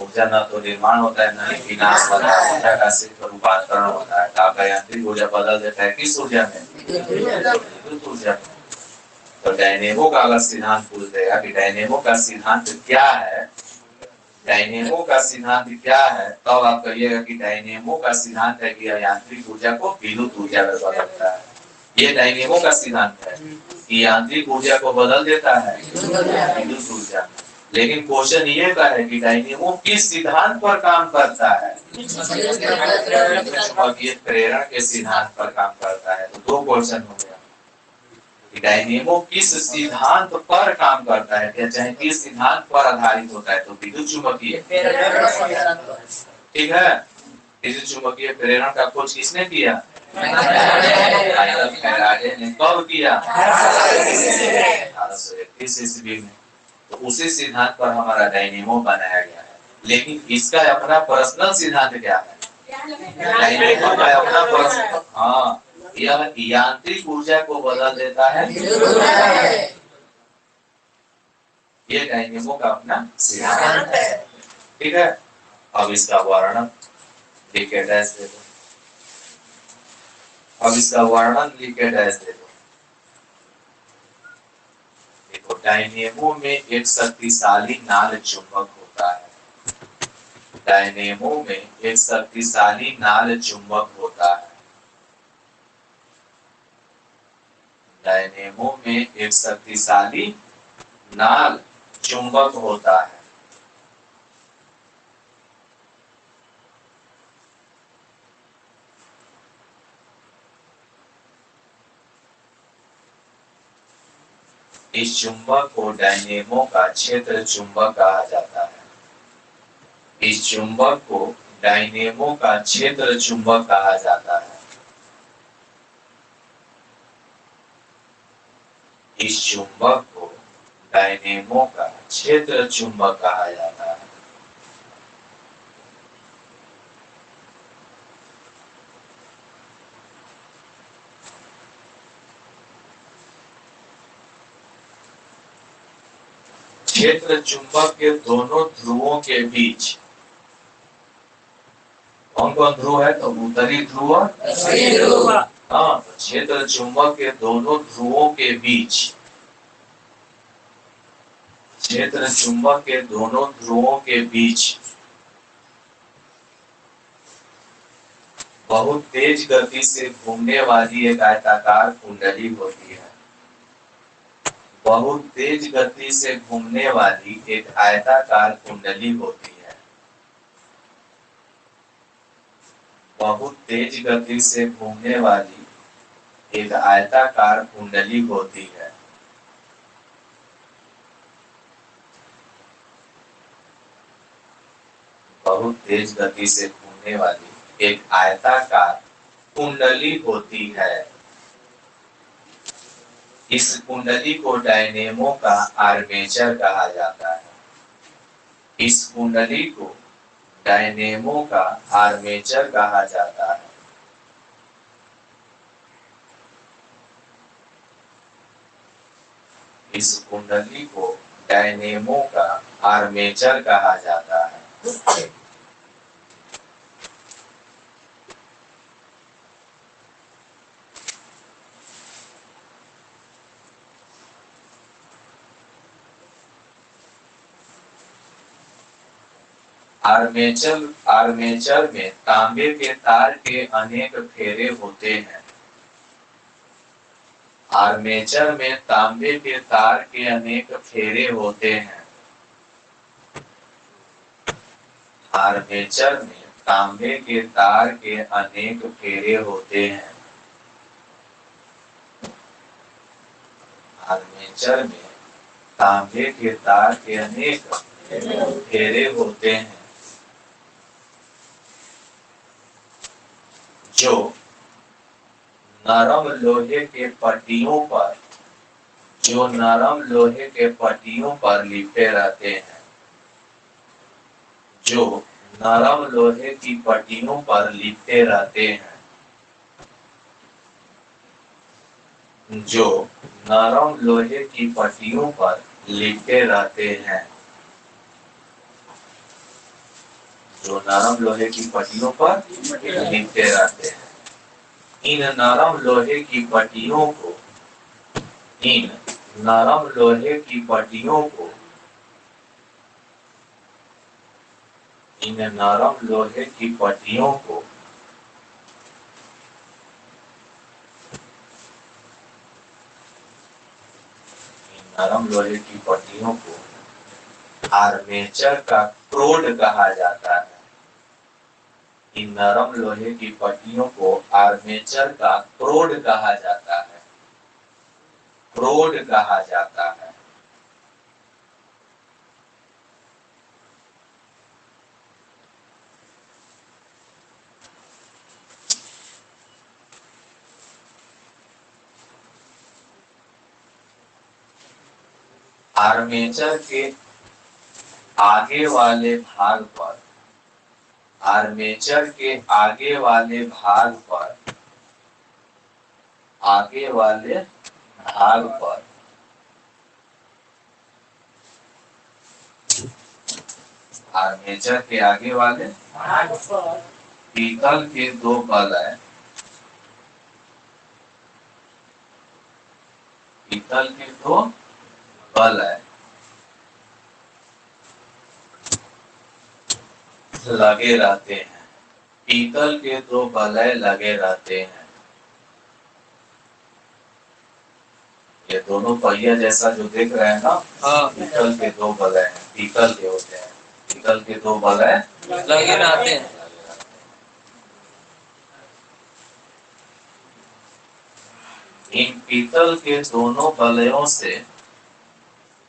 ऊर्जा न तो निर्माण होता है, न ही विनाश होता है, ऊर्जा का सिर्फ रूपांतरण होता है। तो आपका यांत्रिक ऊर्जा बदल देता है किस ऊर्जा में? विद्युत ऊर्जा में। तो डायनेमो का अगर सिद्धांत पूछेगा कि डायनेमो का सिद्धांत क्या है, डायनेमो का सिद्धांत क्या है, तब तो आप कहिएगा कि डायनेमो का सिद्धांत है कि यांत्रिक ऊर्जा को विद्युत ऊर्जा में बदलता है। ये डायनेमो का सिद्धांत है कि यांत्रिक ऊर्जा को बदल देता है विद्युत ऊर्जा। लेकिन क्वेश्चन ये का है कि डायनेमो किस सिद्धांत पर काम करता है? चुंबकीय प्रेरण के सिद्धांत पर काम करता है। तो दो क्वेश्चन हो गया, डायनेमो किस सिद्धांत पर काम करता है, क्या चाहे किस सिद्धांत पर आधारित होता है? तो विद्युत चुंबकीय, ठीक है। विद्युत चुंबकीय प्रेरण का खोज किसने किया? माइकल फैराडे ने। कब किया? 1831 ईस्वी में। तो उसी सिद्धांत पर हमारा डायनेमो बनाया गया है। लेकिन इसका अपना पर्सनल सिद्धांत क्या है? डायनेमो का अपना पर्सनल, हाँ, यह यांत्रिक ऊर्जा को बदल देता है। ये डायनेमो का अपना सिद्धांत है, ठीक है। अब इसका वर्णन लिख के डैश दे दो। अब इसका वर्णन लिख के डैश दे दो। देखो, डायनेमो में एक शक्तिशाली नाल चुंबक होता है। डायनेमो में एक शक्तिशाली नाल चुंबक होता है। डायनेमो में एक शक्तिशाली नाल चुंबक होता है। इस चुंबक को डायनेमो का क्षेत्र चुंबक कहा जाता है। इस चुंबक को डायनेमो का क्षेत्र चुंबक कहा जाता है। इस चुंबक को डायनेमो का क्षेत्र चुंबक कहा जाता है। क्षेत्र चुंबक के दोनों ध्रुवों के बीच कौन कौन ध्रुव है? तो उत्तरी ध्रुव, हाँ, तो क्षेत्र चुंबक के दोनों ध्रुवों के बीच, क्षेत्र चुंबक के दोनों ध्रुवों के बीच बहुत तेज गति से घूमने वाली एक आयताकार कुंडली होती है। बहुत तेज गति से घूमने वाली एक आयताकार कुंडली होती है। बहुत तेज गति से घूमने वाली एक आयताकार कुंडली होती है। बहुत तेज गति से घूमने वाली एक आयताकार कुंडली होती है। इस कुंडली को डायनेमो का आर्मेचर कहा जाता है। इस कुंडली को डायनेमो का आर्मेचर कहा जाता है। इस कुंडली को डायनेमो का आर्मेचर कहा जाता है। आर्मेचर में तांबे के तार के अनेक फेरे होते हैं। आर्मेचर में तांबे के तार के अनेक फेरे होते हैं। आर्मेचर में तांबे के तार के अनेक फेरे होते हैं। आर्मेचर में तांबे के तार के अनेक फेरे होते हैं जो नरम लोहे के पट्टियों पर लिपटे रहते हैं। जो नरम लोहे की पट्टियों पर लिपटे रहते हैं। जो नरम लोहे की पट्टियों पर लिपटे रहते हैं। जो नरम लोहे की पट्टियों पर लिपटे रहते हैं। इन नरम लोहे की पट्टियों को इन नरम लोहे की पट्टियों को इन नरम लोहे की पट्टियों को नरम लोहे की पट्टियों को आर्मेचर का क्रोड कहा जाता है। इन नरम लोहे की पट्टियों को आर्मेचर का क्रोड कहा जाता है। क्रोड कहा जाता है। आर्मेचर के आगे वाले भाग पर आर्मेचर के आगे वाले भाग पर आर्मेचर के आगे वाले पीतल के दो बलय लगे रहते हैं। पीतल के दो बलय लगे रहते हैं। ये दोनों पहिया जैसा जो देख रहे हैं ना, पीतल के दो बलय हैं। पीतल के होते हैं। पीतल के दो बलय लगे रहते हैं। इन पीतल के दोनों बलयों से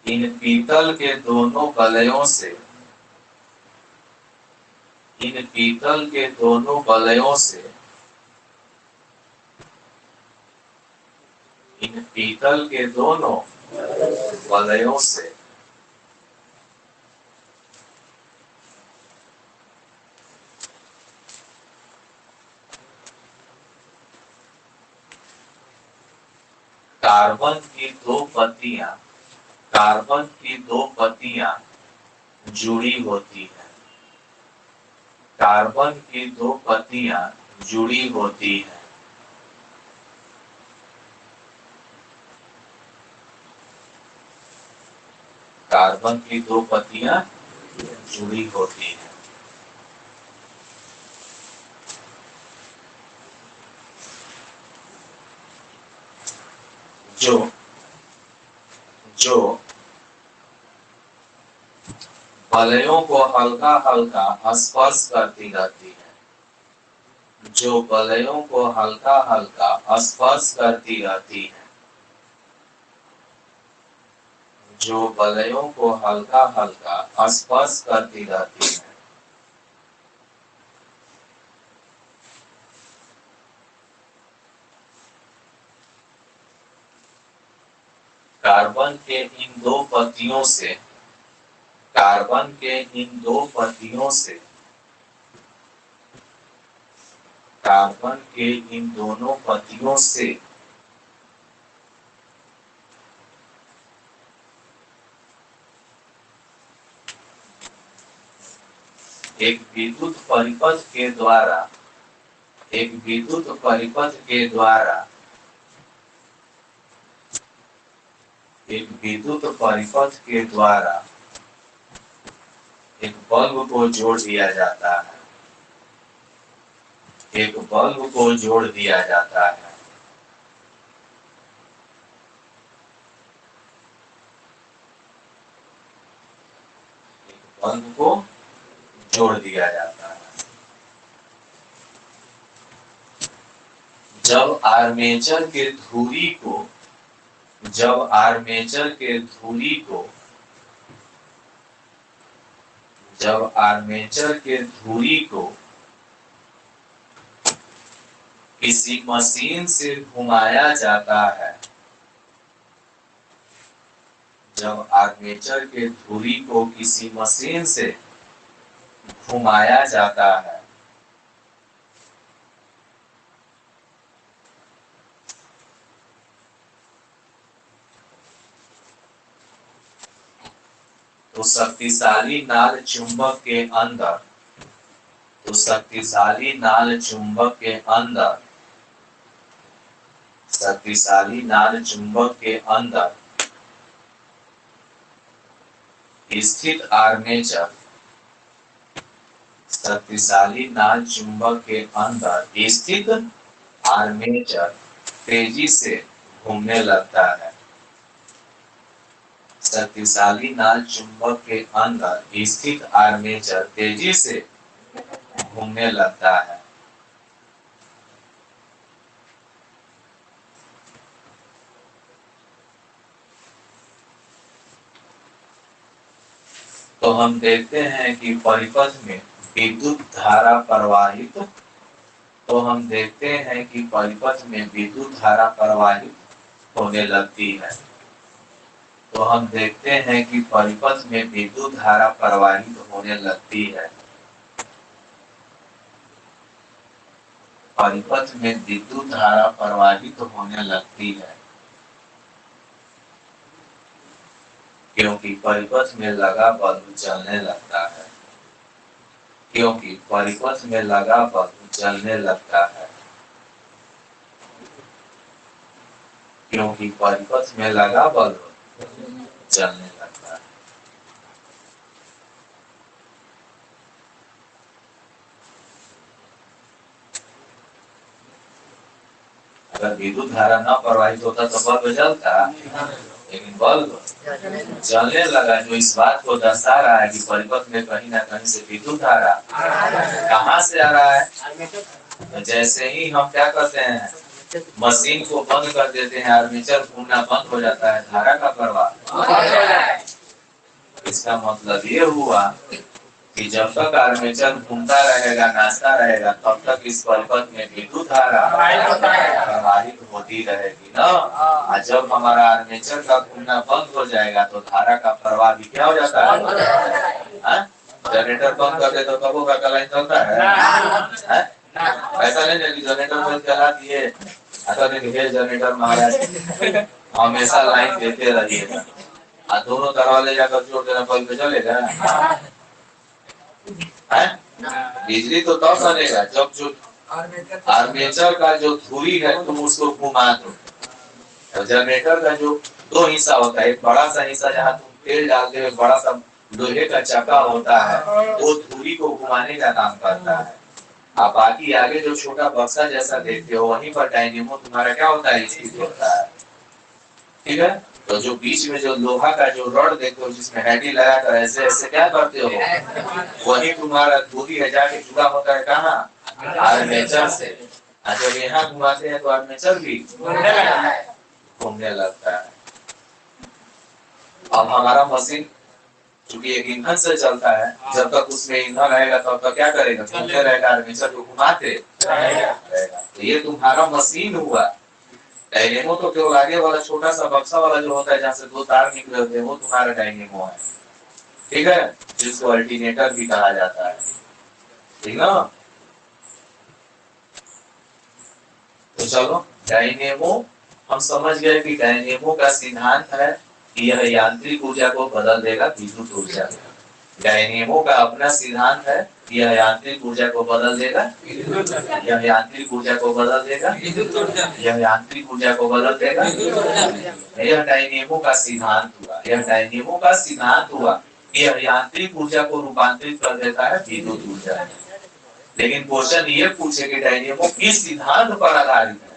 इन पीतल के दोनों बलयों से इन पीतल के दोनों बलयों से इन पीतल के दोनों बलयों से कार्बन की दो पत्तियां जुड़ी होती हैं। कार्बन की दो पत्तियां जुड़ी होती हैं। कार्बन की दो पत्तियां जुड़ी होती हैं। जो बलयों को हल्का हल्का स्पर्श करती रहती है। जो बलयों को हल्का हल्का स्पर्श करती रहती है। जो बलयों को हल्का हल्का स्पर्श करती रहती है। कार्बन के इन दो पत्तियों से, कार्बन के इन दो पत्तियों से, कार्बन के इन दोनों पत्तियों से एक विद्युत परिपथ के द्वारा, एक विद्युत परिपथ के द्वारा, एक विद्युत परिपथ के द्वारा एक बल्ब को जोड़ दिया जाता है, एक बल्ब को जोड़ दिया जाता है। एक बल्ब को जोड़ दिया जाता है। जब आर्मेचर के धुरी को, जब आर्मेचर के धुरी को, जब आर्मेचर के धुरी को किसी मशीन से घुमाया जाता है, जब आर्मेचर के धुरी को किसी मशीन से घुमाया जाता है, तो शक्तिशाली नाल चुंबक के अंदर, तो शक्तिशाली नाल चुंबक के अंदर, शक्तिशाली नाल चुंबक के अंदर स्थित आर्मेचर, शक्तिशाली नाल चुंबक के अंदर स्थित आर्मेचर तेजी से घूमने लगता है। शक्तिशाली नाल चुंबक के अंदर स्थित आर्मेचर तेजी से घूमने लगता है। तो हम देखते हैं कि परिपथ में विद्युत धारा प्रवाहित, तो हम देखते हैं कि परिपथ में विद्युत धारा प्रवाहित होने लगती है। तो हम देखते हैं कि परिपथ में विद्युत धारा प्रवाहित होने लगती है। परिपथ में विद्युत धारा प्रवाहित होने लगती है, क्योंकि परिपथ में लगा बल्ब जलने लगता है, क्योंकि परिपथ में लगा बल्ब जलने लगता है, क्योंकि परिपथ में लगा बल्ब जलने लगता है। अगर विद्युत धारा न प्रवाहित होता तो बल्ब जलता, लेकिन बल्ब जलने लगा, जो इस बात को दर्शा रहा है कि परिपथ में कहीं ना कहीं से विद्युत धारा कहाँ से आ रहा है। तो जैसे ही हम क्या करते हैं, मशीन को बंद कर देते हैं, आर्मेचर घूमना बंद हो जाता है, धारा का प्रवाह। इसका मतलब ये हुआ कि जब तक आर्मेचर घूमता रहेगा, नाचता रहेगा, तब तक इस परिपथ में विद्युत धारा प्रवाहित होती रहेगी ना। और जब हमारा आर्मेचर का घूमना बंद हो जाएगा तो धारा का प्रवाह भी क्या हो जाता है। जनरेटर बंद कर दे तो कबो का लाइन चलता है। ऐसा नहीं है कि जनरेटर बंद करा दिए, ऐसा नहीं है जनरेटर महाराज हमेशा लाइन देते रहिएगा, और दोनों तरह ले जाकर जोड़ देना, बल्ब जलेगा। बिजली तो तब बनेगा जब जो आर्मेचर का जो धुरी है तुम उसको घुमा दो। तो जनरेटर का जो दो हिस्सा होता है, एक बड़ा सा हिस्सा जहाँ तुम तेल डालते हो, बड़ा सा लोहे का चक्का होता है, वो धुरी को घुमाने का काम करता है। आप बाकी आगे जो छोटा बक्सा जैसा देखते हो, वहीं पर डायनेमो तुम्हारा क्या होता है, स्थित होता है। ठीक है, तो जो बीच में जो लोहा का जो रॉड देखते हो, जिसमें हैंडल लगाकर ऐसे ऐसे क्या करते हो, वही तुम्हारा धुरी है, जाके जुड़ा होता है कहाँ, आर्मेचर से। जब यहाँ घुमाते हैं तो आर्मेचर भी घूमने लगता है। अब हमारा मशीन चूंकि एक ईंधन से चलता है, जब तक उसमें ईंधन रहेगा तब तक क्या करेगा, घूमते रहेगा, आर्मेचर को घुमाते रहेगा। तो ये तुम्हारा मशीन हुआ, डायनेमो तो केवल आगे वाला छोटा सा बक्सा वाला जो होता है जहाँ से दो तार निकले होते हैं वो तुम्हारा डायनेमो है, ठीक है, जिसको अल्टरनेटर भी कहा जाता है, ठीक ना। तो चलो डायनेमो हम समझ गए कि डायनेमो का सिद्धांत है कि यह यांत्रिक ऊर्जा को बदल देगा विद्युत ऊर्जा में। डायनेमो का अपना सिद्धांत है कि यह यांत्रिक ऊर्जा को बदल देगा, यह यांत्रिक ऊर्जा को बदल देगा, यह यांत्रिक ऊर्जा को बदल देगा। यह डायनेमो का सिद्धांत हुआ, यह डायनेमो का सिद्धांत हुआ, यह यांत्रिक ऊर्जा को रूपांतरित कर देता है विद्युत ऊर्जा में। लेकिन क्वेश्चन ये पूछे कि डायनेमो किस सिद्धांत पर आधारित है।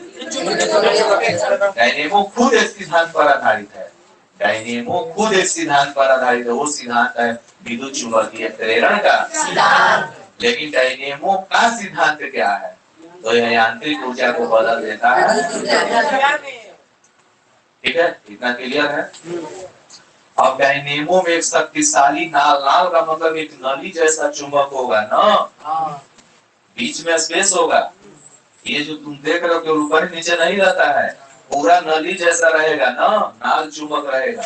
डायनेमो खुद एक सिद्धांत पर आधारित है, डायनेमो खुद एक सिद्धांत पर आधारित है, वो सिद्धांत है विद्युत चुंबकीय प्रेरण का सिद्धांत। लेकिन डायनेमो का सिद्धांत क्या है, तो यह यांत्रिक ऊर्जा को बदल देता है, ठीक है, इतना क्लियर है। अब डायनेमो में एक शक्तिशाली नाल, नाल का मतलब एक नली जैसा चुंबक होगा ना, बीच में स्पेस होगा, ये जो तुम देख रहे हो केवल ऊपर नीचे नहीं रहता है, पूरा नली जैसा रहेगा ना, नाल चुंबक रहेगा।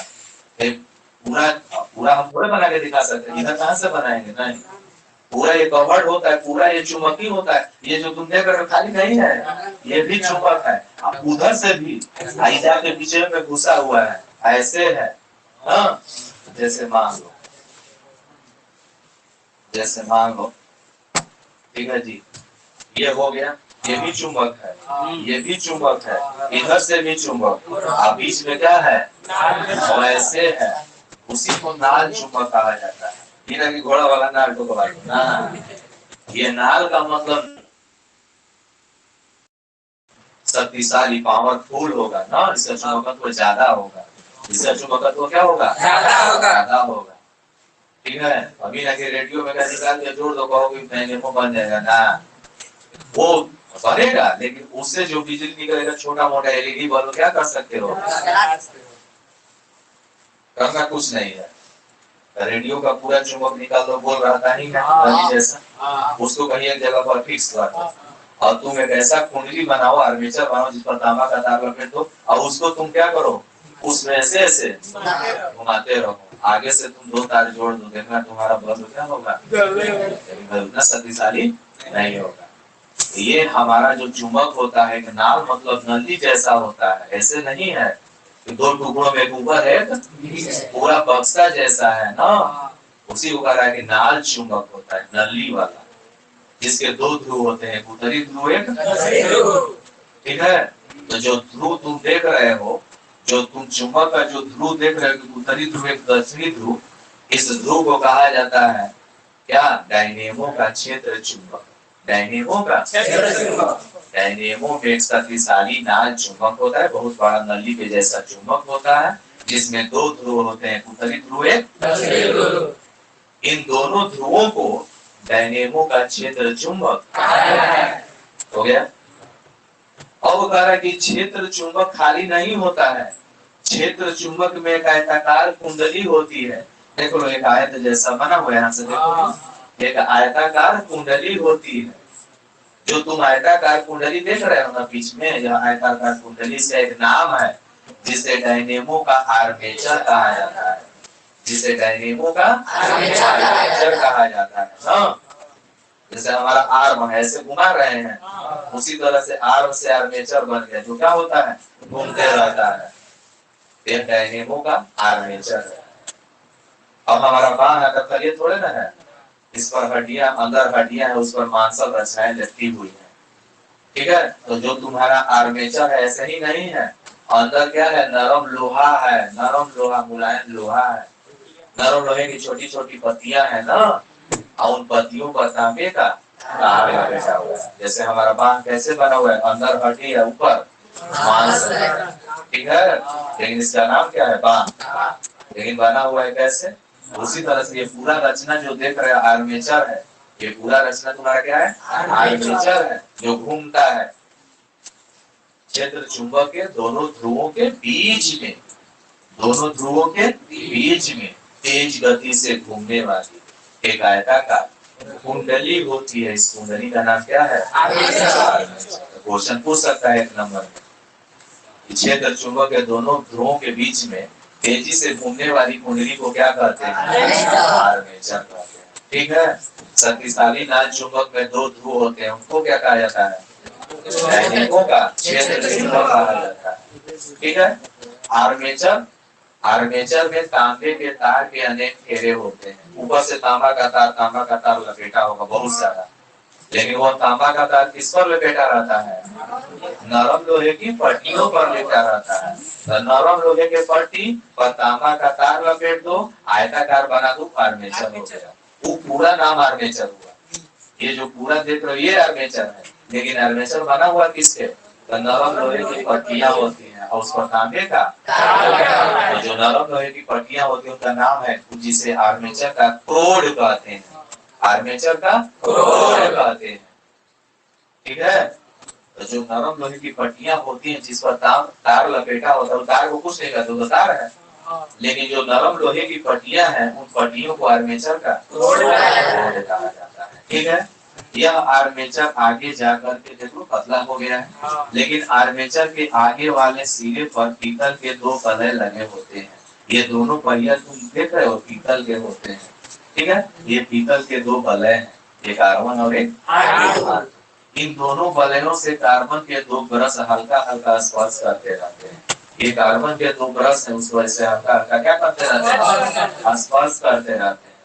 पूरा पूरा हम थोड़े बना के दिखा सकते हैं, इधर कहाँ से बनाएंगे, नहीं, पूरा ये कवर्ड होता है, पूरा ये चुंबकी होता है। ये जो तुम देख रहे हो खाली नहीं है, ये भी चुंबक है, उधर से भी आइजा के पीछे में घुसा हुआ है, ऐसे है। हाँ, जैसे मान लो, जैसे मान लो, ठीक है जी, ये हो गया, ये भी चुंबक है, ये भी चुंबक है, इधर से भी चुंबक, और बीच में क्या है, वैसे है, उसी को नाल चुंबक कहा जाता है। ये कि घोड़ा वाला नाल को ना, ये नाल का मतलब शक्तिशाली पावरफुल होगा ना, इसका चुंबकत्व ज्यादा होगा, इसका चुंबकत्व क्या होगा, ज्यादा होगा, ठीक है। अभी ना कि रेडियो में क्या निकाल के जोड़ दो, कहोगे डायनेमो बन जाएगा ना, वो बनेगा, लेकिन उससे जो बिजली निकलेगा छोटा मोटा एलईडी बल्ब क्या कर सकते हो, करना कुछ नहीं है। रेडियो का पूरा चुंबक निकाल दो, बोल रहता ही है जैसा, उसको कहीं एक जगह पर फिक्स कर दो, और तुम एक ऐसा कुंडली बनाओ, आर्मेचर बनाओ जिस पर तांबा का तार लपेट दो, और उसको तुम क्या करो, उसमें ऐसे ऐसे घुमाते रहो, आगे से तुम दो तार जोड़ दो, देखना तुम्हारा बल्ब क्या होगा, उतना शक्तिशाली नहीं होगा। ये हमारा जो चुंबक होता है, नाल मतलब नली जैसा होता है, ऐसे नहीं है दो टुकड़ों में ऊपर है, पूरा बक्सा जैसा है ना, उसी को कहा है कि नाल चुंबक होता है, नली वाला, जिसके दो ध्रुव होते हैं, उत्तरी ध्रुव एक, ठीक है। तो जो ध्रुव तुम देख रहे हो, जो तुम चुंबक का जो ध्रुव देख रहे हो, उत्तरी ध्रुव एक, दक्षिणी ध्रुव, इस ध्रुव को कहा जाता है क्या, डायनेमो का क्षेत्र चुंबक, डायनेमो का क्षेत्र चुंबक। डायनेमो में एक शक्तिशाली नाल चुंबक होता है, बहुत बड़ा नली के जैसा चुंबक होता है, जिसमें दो ध्रुव होते हैं, उत्तरी ध्रुव एक, दक्षिणी ध्रुव। इन दोनों ध्रुवों को डायनेमो का क्षेत्र चुंबक हो गया। अब कह रहा है कि क्षेत्र चुंबक खाली नहीं होता है, क्षेत्र चुंबक में एक आयताकार कुंडली होती है, देखो एक आयत जैसा बना हुआ है, यहाँ से देखो, एक आयताकार कुंडली होती है, जो तुम आयताकार कुंडली देख रहे हो ना बीच में, यह आयताकार कुंडली से एक नाम है, जिसे डायनेमो का आर्मेचर कहा जाता है, जिसे डायनेमो का आर्मेचर कहा जाता है ना। जैसे हमारा आर्म है, ऐसे घुमा रहे हैं, उसी तरह से आर्म से आर्मेचर बन गया, जो क्या होता है, घूमते रहता है, ये डायनेमो का आर्मेचर है। अब हमारा बांह है, तो ये थोड़े ना है, इस पर हड्डियां, अंदर हड्डियां है, उस पर मांसल रचनाएं लटकी हुई है, ठीक है। तो जो तुम्हारा आर्मेचर है ऐसे ही नहीं है, अंदर क्या है, नरम लोहा है, नरम लोहा, मुलायम लोहा है, नरम लोहे की छोटी छोटी पत्तियां है ना, और उन पत्तियों पर तांबे का तार लगा हुआ है। जैसे हमारा बांह कैसे बना हुआ है, अंदर हड्डी है, ऊपर मांस है, ठीक है, लेकिन इसका नाम क्या है, बांह, लेकिन बना हुआ है कैसे, उसी तरह से ये पूरा रचना जो देख रहे हैं आर्मेचर है, ये पूरा रचना तुम्हारा क्या है, आर्मेचर है, जो घूमता है क्षेत्र चुंबक के दोनों ध्रुवों के बीच में, दोनों ध्रुवों के बीच में तेज गति से घूमने वाली एक आयताकार कुंडली होती है। इस कुंडली का नाम क्या है, क्वेश्चन पूछ सकता है एक नंबर में, क्षेत्र चुंबक के दोनों ध्रुवों के बीच में तेजी से घूमने वाली कुंडली को क्या कहते हैं? आर्मेचर कहते हैं। ठीक है। शक्तिशाली नाल चुंबक में दो ध्रुव होते हैं, उनको क्या कहा जाता है? दैनिकों का क्षेत्र चुंबक कहा जाता है। ठीक है। आर्मेचर, आर्मेचर में तांबे के तार के अनेक घेरे होते हैं। ऊपर से तांबा का तार लपेटा होगा बहुत सारा, लेकिन वो तांबा का तार किस पर लपेटा रहता है? नरम लोहे की पट्टियों पर लपेटा रहता है। तो नरम लोहे के पट्टी पर तांबा का तार लपेट दो, आयताकार बना दो, आर्मेचर हो गया। वो पूरा नाम आर्मेचर हुआ। ये जो पूरा देख रहे हो ये आर्मेचर है, लेकिन आर्मेचर बना हुआ किसके? तो नरम लोहे की पट्टियां होती हैं और उस पर तांबे का, तो जो नरम लोहे की पट्टियां होती है उनका नाम है, जिसे आर्मेचर का क्रोड कहते हैं। आर्मेचर का क्रोड कहते हैं। ठीक है। तो जो नरम लोहे की पट्टियां होती हैं जिस पर तार लपेटा होता है, तार को कुछ नहीं कहते, वो तार है। लेकिन जो नरम लोहे की पट्टियां हैं उन पट्टियों को आर्मेचर का क्रोड कहा जाता है। ठीक है। यह आर्मेचर आगे जाकर के देखो पतला हो गया है, लेकिन आर्मेचर के आगे वाले सिरे पर पीतल के दो कलय लगे होते हैं। ये दोनों पहिया तुम देख रहे हो पीतल के होते हैं। ठीक है। ये पीतल के दो कलय हैं, एक R1 और एक R2। इन दोनों वलयों से कार्बन के दो ब्रश हल्का हल्का स्पर्श करते रहते हैं। ये कार्बन के दो ब्रश है, उस वजह से हल्का हल्का क्या करते रहते हैं? स्पर्श करते रहते हैं।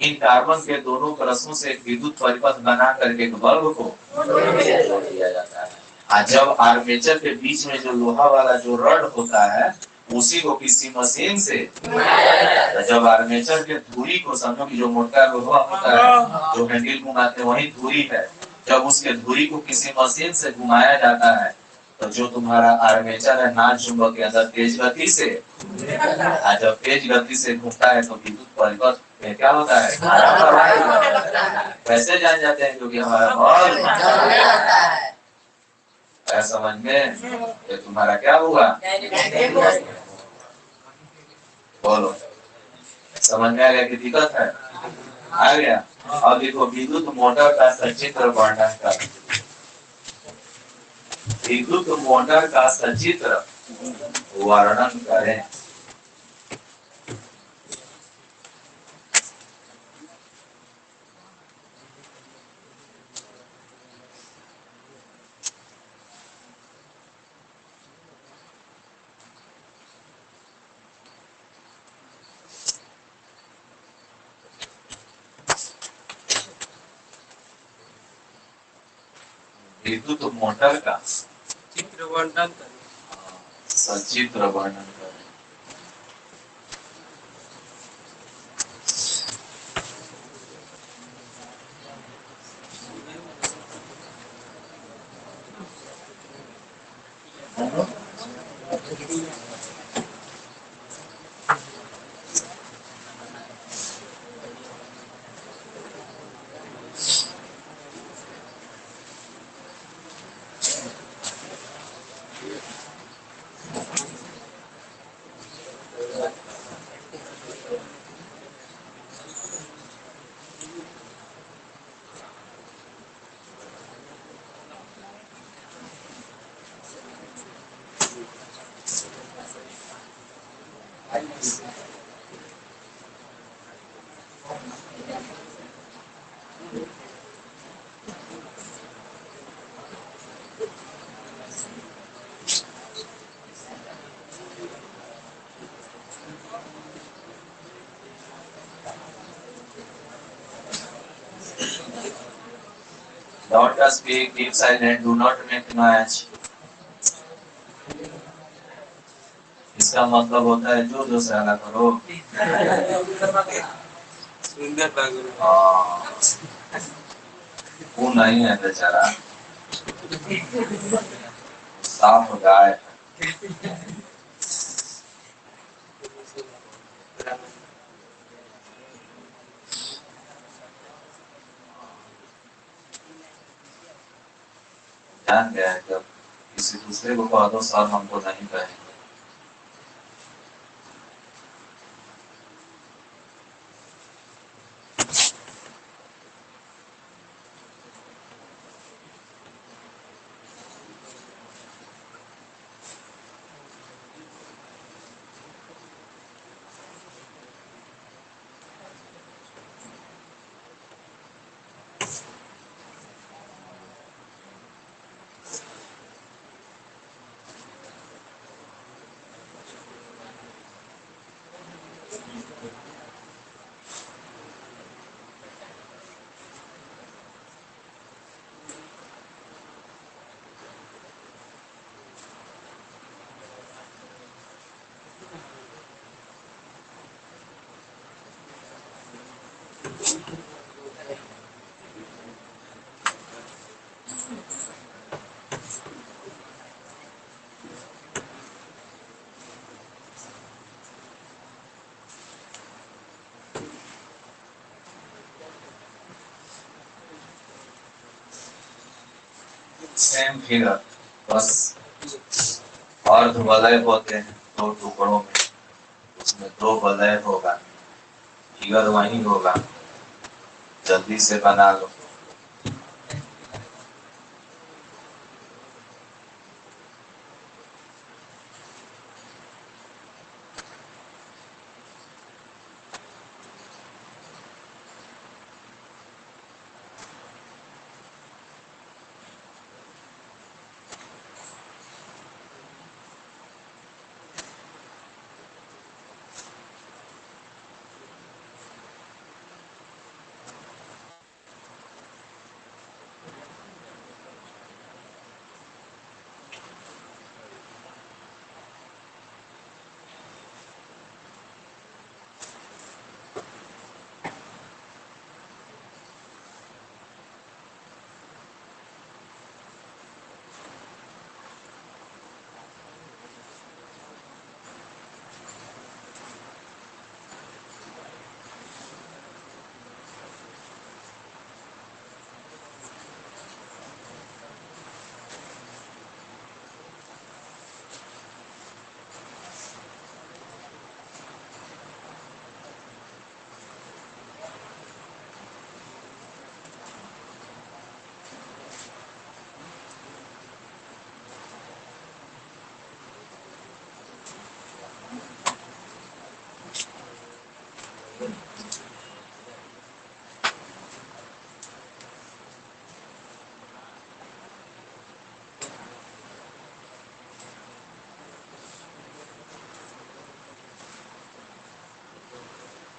इन कार्बन के दोनों ब्रशों से एक विद्युत परिपथ बना करके एक बल्ब को जोड़ दिया जाता है। और जब आर्मेचर के बीच में जो लोहा वाला जो रड होता है उसी को किसी मशीन से, जब आर्मेचर के धुरी को समझो कि जो मोटा लोहा होता है जो हैंडल घुमाते हैं वही धुरी है, जब उसके धुरी को किसी मशीन से घुमाया जाता है तो जो तुम्हारा आर्मेचर है नाल चुंबक के अंदर तेज गति से, जब तेज गति से घूमता है तो विद्युत परिपथ में क्या होता है? कैसे जान जाते हैं? क्योंकि हमारा बॉल समझ में ये तुम्हारा क्या हुआ? बोलो, समझ में आ गया कि दिक्कत है? आ गया। अब देखो विद्युत मोटर का सचित्र वर्णन कर, विद्युत मोटर का सचित्र वर्णन करें। विद्युत मोटर का चित्र वर्णन करें। सचित्र वर्णन करें। Don't speak, keep silent, do not make noise. इसका मतलब होता है जो जो सहना करो। सुंदर बागुल। वो नहीं है बेचारा, साफ गाय। जान गया है जब किसी दूसरे को कह दो सर हमको नहीं कहेंगे। सेम फिगर, बस अर्ध वलय होते हैं दो टुकड़ों में, उसमें दो वलय होगा, फिगर वही होगा, जल्दी से बना लो।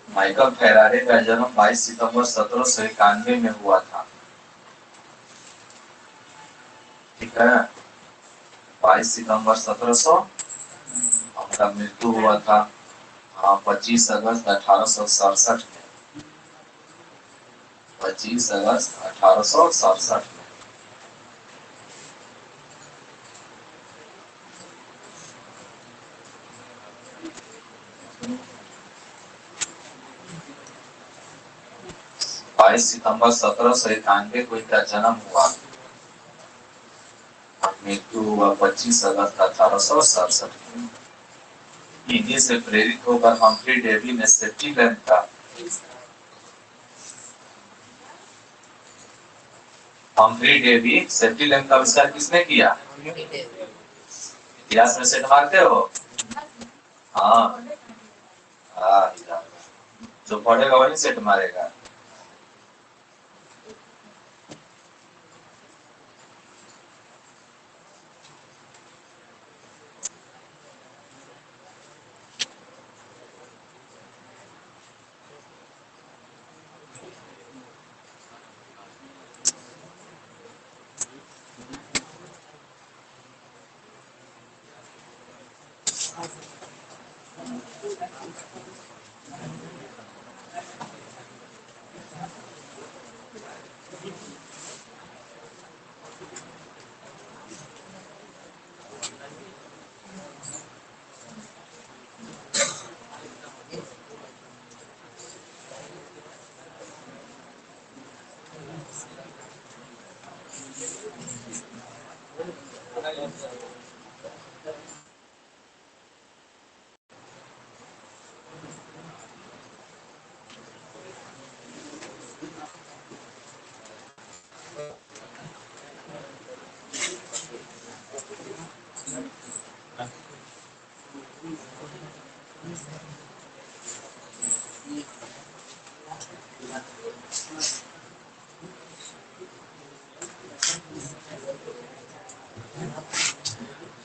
माइकल फेराडे का जन्म 22 सितंबर 1791 में हुआ था। ठीक है, 22 सितंबर 1700, उनका मृत्यु हुआ था 25 अगस्त 1867 में। 25 अगस्त 1867 में। बाईस सितंबर 1791 को इनका जन्म हुआ, मृत्यु हुआ 25 अगस्त 1867 में। इन्हीं से प्रेरित होकर हम्फ्री डेवी ने सेफ्टी लैंप का सेफ्टी लैंप का आविष्कार किसने किया? इतिहास में सेट मारते हो? हाँ हाँ, जो पढ़ेगा वही सेट मारेगा।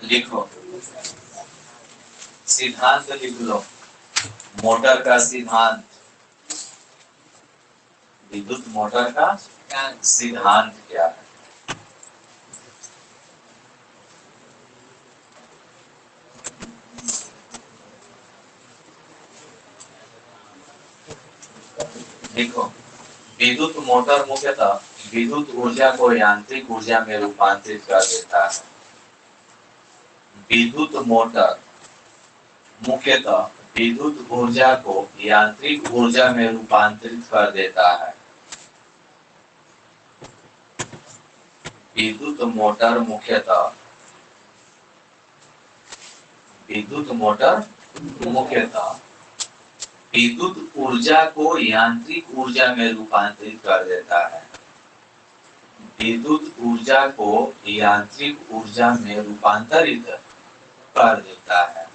लिखो, सिद्धांत लिख लो। मोटर का सिद्धांत, विद्युत मोटर का सिद्धांत क्या है? देखो, विद्युत मोटर मुख्यतः विद्युत ऊर्जा को यांत्रिक ऊर्जा में रूपांतरित कर देता है। विद्युत मोटर मुख्यतः विद्युत ऊर्जा को यांत्रिक ऊर्जा में रूपांतरित कर देता है। विद्युत मोटर मुख्यतः विद्युत ऊर्जा को यांत्रिक ऊर्जा में रूपांतरित कर देता है। विद्युत ऊर्जा को यांत्रिक ऊर्जा में रूपांतरित कर देता है।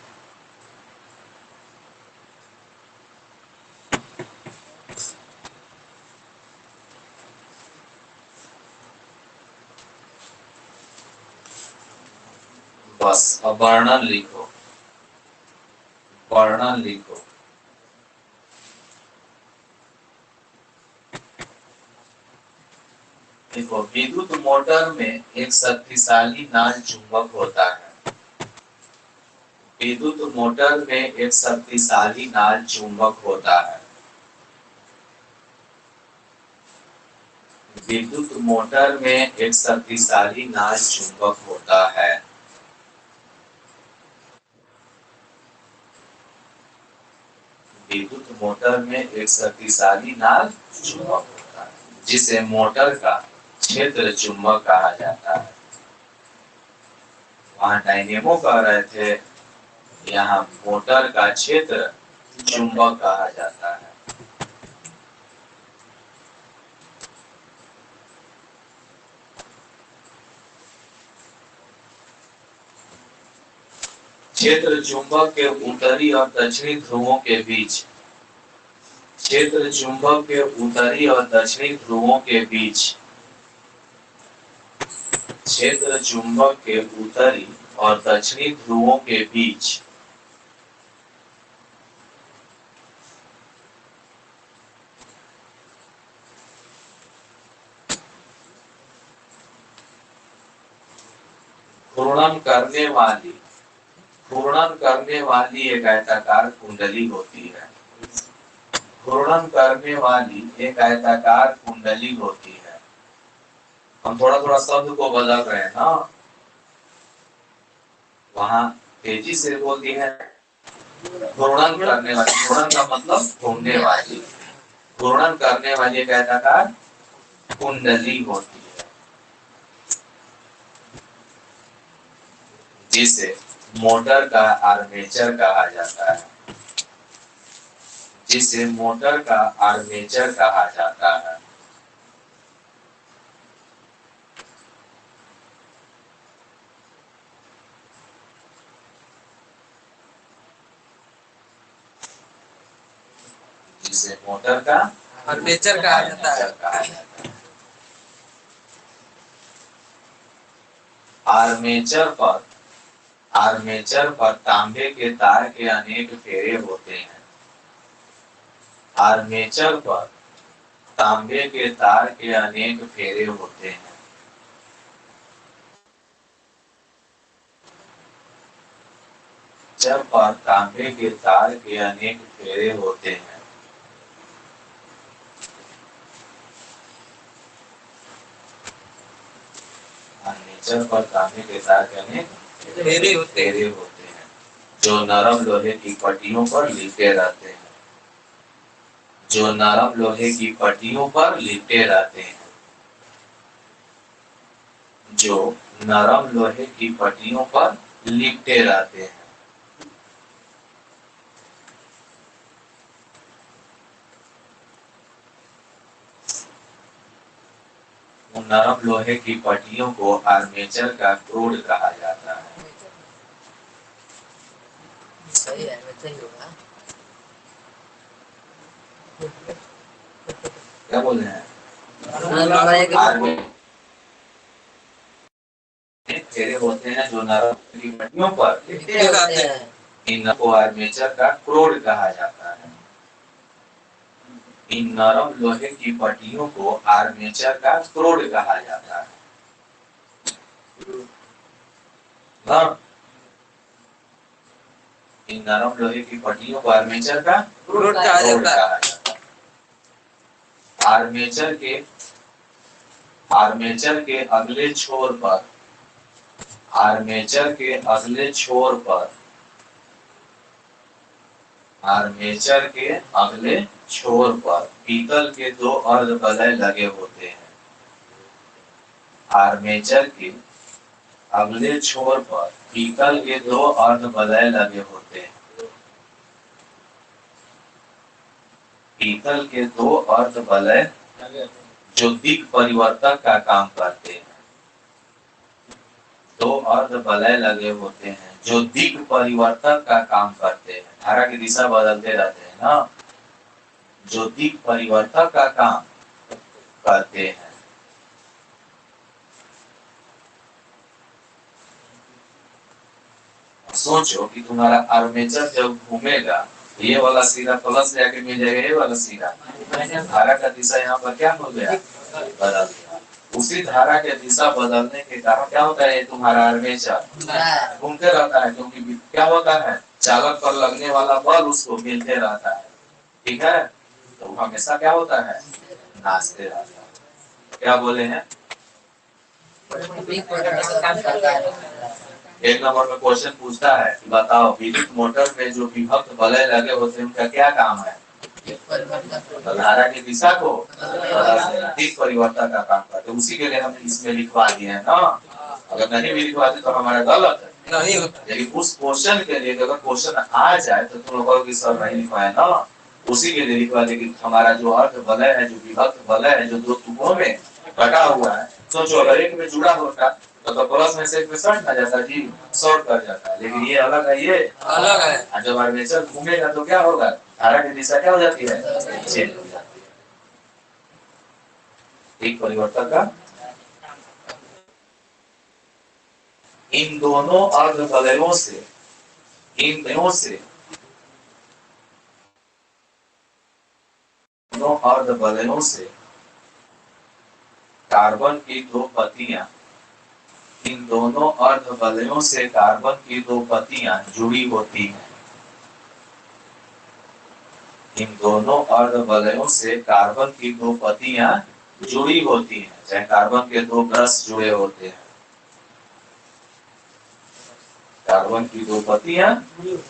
बस अब वर्णन लिखो। देखो, विद्युत मोटर में एक शक्तिशाली नाल चुंबक होता है। विद्युत मोटर में एक शक्तिशाली नाल चुंबक होता है। विद्युत मोटर में एक शक्तिशाली नाल चुंबक होता है। विद्युत मोटर में एक शक्तिशाली नाल चुंबक होता है, जिसे मोटर का क्षेत्र चुंबक कहा जाता है। वहां डायनेमो कह रहे थे, यहाँ मोटर का क्षेत्र चुंबक कहा जाता है। क्षेत्र चुंबक के उत्तरी और दक्षिणी ध्रुवों के बीच क्षेत्र चुंबक के उत्तरी और दक्षिणी ध्रुवों के बीच क्षेत्र चुंबक के उत्तरी और दक्षिणी ध्रुवों के बीच घूर्णन करने वाली एक आयताकार कुंडली होती है। घूर्णन करने वाली एक आयताकार कुंडली होती है। हम थोड़ा थोड़ा शब्द को बदल रहे हैं ना, वहां तेजी से बोलती है। घूर्णन करने वाली, घूर्णन का मतलब घूमने वाली, घूर्णन करने वाली एक आयताकार कुंडली होती है, जिसे मोटर का आर्मेचर कहा जाता है। जिसे मोटर का आर्मेचर कहा जाता है। जिसे मोटर का आर्मेचर कहा जाता है। आर्मेचर पर तांबे के तार के अनेक फेरे होते हैं। आर्मेचर पर तांबे के तार के अनेक फेरे होते हैं। जब पर तांबे के तार के अनेक फेरे होते हैं। आर्मेचर पर तांबे के तार के अनेक फेरे होते हैं, जो नरम लोहे की पट्टियों पर लिपटे रहते हैं। जो नरम लोहे की पट्टियों पर लिपटे रहते हैं। जो नरम लोहे की पट्टियों पर लिपटे रहते हैं। उन नरम लोहे की पट्टियों को आर्मेचर का क्रोड कहा जाता है। सही है, वैसे ही होगा। क्या बोल रहे हैं? फेरे होते हैं जो नरम की पट्टियों पर लिपटे रहते हैं। इन को आर्मेचर का क्रोड कहा जाता है। इन नरम लोहे की पट्टियों को आर्मेचर का क्रोड कहा जाता है। इन नरम लोहे की पट्टियों को आर्मेचर का क्रोड कहा जाता है। आर्मेचर के अगले छोर पर आर्मेचर के अगले छोर पर पीतल के दो अर्धवलय लगे होते हैं। आर्मेचर के अगले छोर पर पीतल के दो अर्ध वलय लगे होते हैं। पीतल के दो अर्ध वलय जो दिक् परिवर्तक का काम करते हैं। दो अर्ध वलय लगे होते हैं जो दिक् परिवर्तक का काम करते हैं। धारा की दिशा बदलते रहते हैं ना, जो दिक् परिवर्तक का काम करते हैं। सोचो कि तुम्हारा आर्मेचर जब घूमेगा, ये वाला सिरा प्लस जाके मिल जाएगा ये वाला सिरा, धारा का दिशा यहाँ पर क्या हो गया, बदल गया। उसी धारा के दिशा बदलने के कारण क्या होता है, तुम्हारा आर्मेचर घूमते रहता है, क्योंकि क्या होता है, चालक पर लगने वाला बल उसको मिलते रहता है। ठीक है, तो हमेशा क्या होता है, नाचते रहता है। क्या बोले हैं, एक नंबर में क्वेश्चन पूछता है कि बताओ विद्युत मोटर में जो विभक्त वलय लगे होते हैं उनका क्या काम है, तो धारा की दिशा को दिक् परिवर्तन का काम करते। उसी के लिए हमने इसमें लिखवा दिए है ना। अगर नहीं भी लिखवाते तो हमारा गलत है, नहीं होता। लेकिन उस क्वेश्चन के लिए अगर क्वेश्चन आ जाए तो तुम लोगों की सर नहीं लिखवाए ना, उसी के लिए लिखवा दे कि हमारा जो अर्ध वलय है, जो विभक्त वलय है, जो दो टुकड़ों में बटा हुआ है, सोचो अगर एक में जुड़ा होता तो प्लस में से एक में शॉर्ट आ जाता जी, शॉर्ट कर जाता है, लेकिन ये अलग है, ये अलग है। जब आर्मेचर घूमेगा तो क्या होगा, धारा की दिशा क्या हो जाती है, चेंज हो जाती है। एक परिवर्तन का इन दोनों अर्ध वलयों से, इन दोनों से दोनों अर्ध वलयों से कार्बन की दो पत्तियां, इन दोनों अर्ध वलयों से कार्बन की दो पत्तियां जुड़ी होती हैं। इन दोनों अर्ध वलयों से कार्बन की दो पत्तियां जुड़ी होती हैं, चाहे कार्बन के दो ब्रश जुड़े होते हैं। कार्बन की दो पत्तियां जुड़ी होती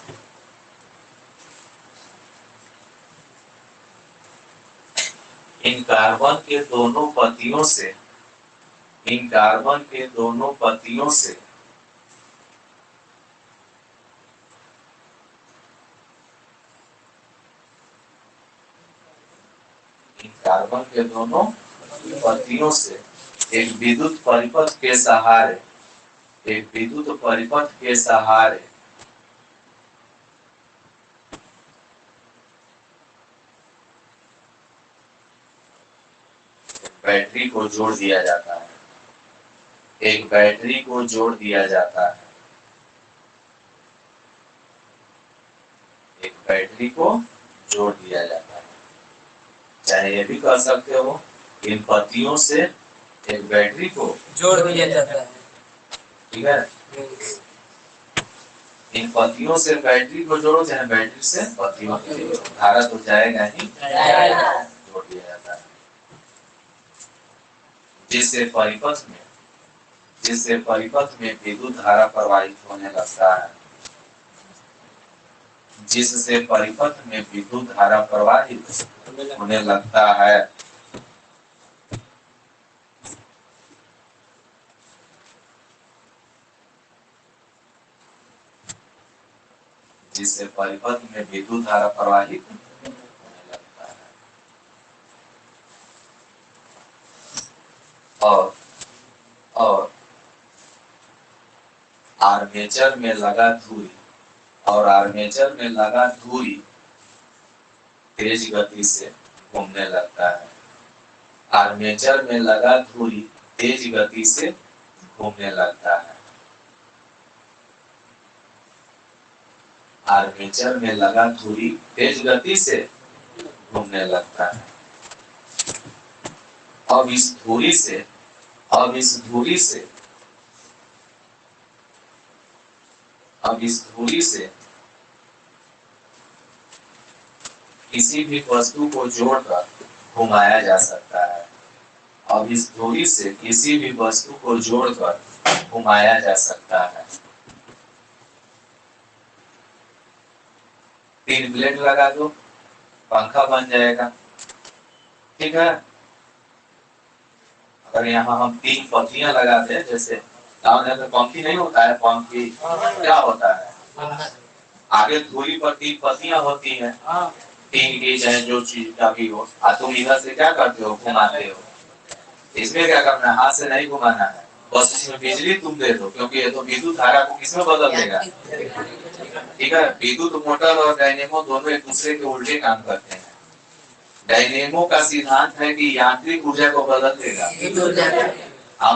हैं। इन कार्बन के दोनों पत्तियों से, इन कार्बन के दोनों पत्तियों से इन कार्बन के दोनों पत्तियों से एक विद्युत परिपथ के सहारे, एक विद्युत परिपथ के सहारे बैटरी को जोड़ दिया जाता है। एक बैटरी को जोड़ दिया जाता है। एक बैटरी को जोड़ दिया जाता है। चाहे ये भी कर सकते हो, इन पत्तियों से एक बैटरी को जोड़ दिया जाता है। ठीक है, इन पत्तियों से बैटरी को जोड़ो, चाहे बैटरी से पत्तियों को जोड़ो, धारा तो जाएगा ही, जोड़ दिया जाता है। जिससे परिपथ में विद्युत धारा प्रवाहित होने लगता है। जिससे परिपथ में विद्युत धारा प्रवाहित होने लगता है। जिससे परिपथ में विद्युत धारा प्रवाहित होने लगता है। और आर्मेचर में लगा धुरी, और आर्मेचर में लगा धुरी तेज गति से घूमने लगता है। आर्मेचर में लगा धुरी तेज गति से घूमने लगता है। आर्मेचर में लगा धुरी तेज गति से घूमने लगता है। अब इस धुरी से किसी भी वस्तु को जोड़कर घुमाया जा सकता है। अब इस धुरी से किसी भी वस्तु को जोड़कर घुमाया जा सकता है। 3 प्लेट लगा दो, पंखा बन जाएगा। ठीक है, अगर यहाँ हम 3 पत्तियां लगाते हैं, जैसे गाँव में पंखी नहीं होता है, पंखी क्या होता है, आगे धुरी पर 3 पत्तियां होती हैं, 3 की चाहे जो चीज का भी हो, तुम इधर से क्या करते हो, घुमाते हो। इसमें क्या करना है, हाथ से नहीं घुमाना है, बस इसमें बिजली तुम दे दो, क्योंकि ये तो विद्युत धारा को किसमें बदल देगा। ठीक है, विद्युत मोटर और डायनेमो दोनों एक दूसरे के उल्टे काम करते हैं। डायनेमो का सिद्धांत है कि यांत्रिक ऊर्जा को बदल देगा,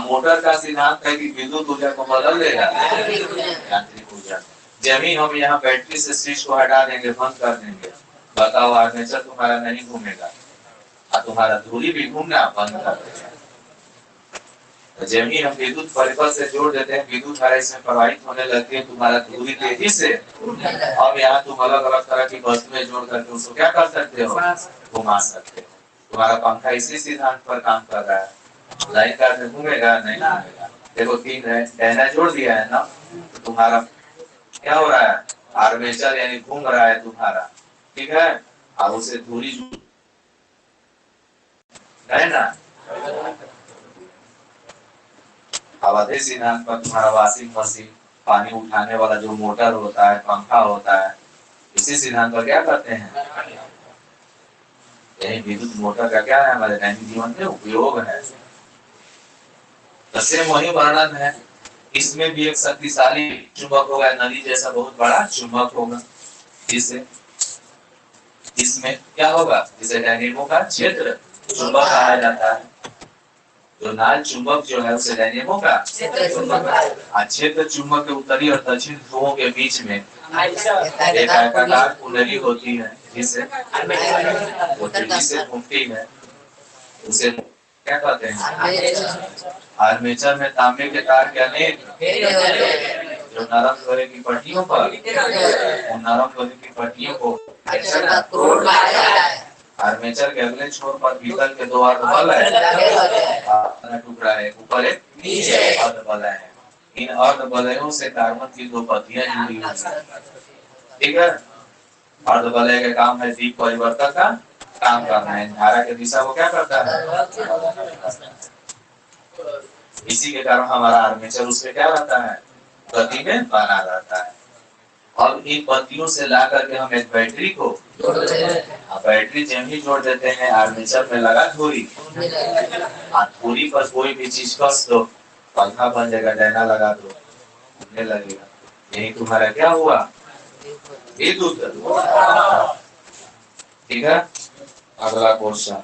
मोटर का सिद्धांत है कि विद्युत ऊर्जा को बदल देगा यांत्रिक ऊर्जा। जमीन हम यहाँ बैटरी से स्विच को हटा देंगे, बंद कर देंगे, बताओ आर्मेचर तुम्हारा नहीं घूमेगा और तुम्हारा धुरी भी घूमना बंद कर देगा। जमीन हम विद्युत परिपथ से जोड़ देते हैं, विद्युत धारा इसमें प्रवाहित होने लगती है, तुम्हारा धुरी तेजी से। अब यहाँ तुम अलग अलग तरह की वस्तुएं जोड़ करके उसको क्या कर सकते हो, घुमा सकते हो। तुम्हारा पंखा इसी सिद्धांत पर काम कर रहा है, लाइन कार में घूमेगा नहीं घूमेगा। देखो 3 डैना जोड़ दिया है ना, तो तुम्हारा क्या हो रहा है, आर्मेचर यानी घूम रहा है तुम्हारा, ठीक है, और उसे धुरी है ना। हवादेश सिद्धांत पर तुम्हारा वॉशिंग मशीन, पानी उठाने वाला जो मोटर होता है, पंखा होता है, इसी सिद्धांत पर क्या करते हैं, यही विद्युत मोटर का क्या है, हमारे दैनिक जीवन में उपयोग है। सेम वही वर्णन है, इसमें भी एक शक्तिशाली चुंबक होगा, नदी जैसा बहुत बड़ा चुंबक होगा, जिससे इसमें क्या होगा, जिसे डायनेमो का क्षेत्र चुंबक कहा जाता है। जो नाल चुंबक जो है उसे डायनेमो का क्षेत्र चुंबक के उत्तरी और दक्षिण ध्रुवों के बीच में एक आयताकार कुंडली होती है, जिससे वो तेजी से घूमती है, उसे क्या कहते हैं। आर्मेचर में तांबे के तार के अनेक जो नरम लोहे की पट्टियों पर, उन नरम लोहे की पट्टियों को आर्मेचर के अगले छोर पर पीतल के 2 अर्धबल है, टुकड़ा है, ऊपर एक नीचे अर्धबल है। इन अर्धबलयों से कार्बन की 2 पत्तियां जुड़ी हुई हैं, ठीक है। अर्धबलय का काम है दीप परिवर्तक का काम करना है, धारा की दिशा को क्या करता है। इसी के कारण हमारा आर्मेचर उसमें क्या रहता है, गति में बना रहता है। अब इन पत्तियों से ला करके हम एक बैटरी को बैटरी जब ही जोड़ देते हैं, आर्मेचर में लगा धुरी, धुरी पर कोई भी चीज कस दो, पंखा बन जाएगा, डैना लगा दो, घूमने लगेगा। यही तुम्हारा क्या हुआ, विद्युत। ठीक है, अगला क्वेश्चन।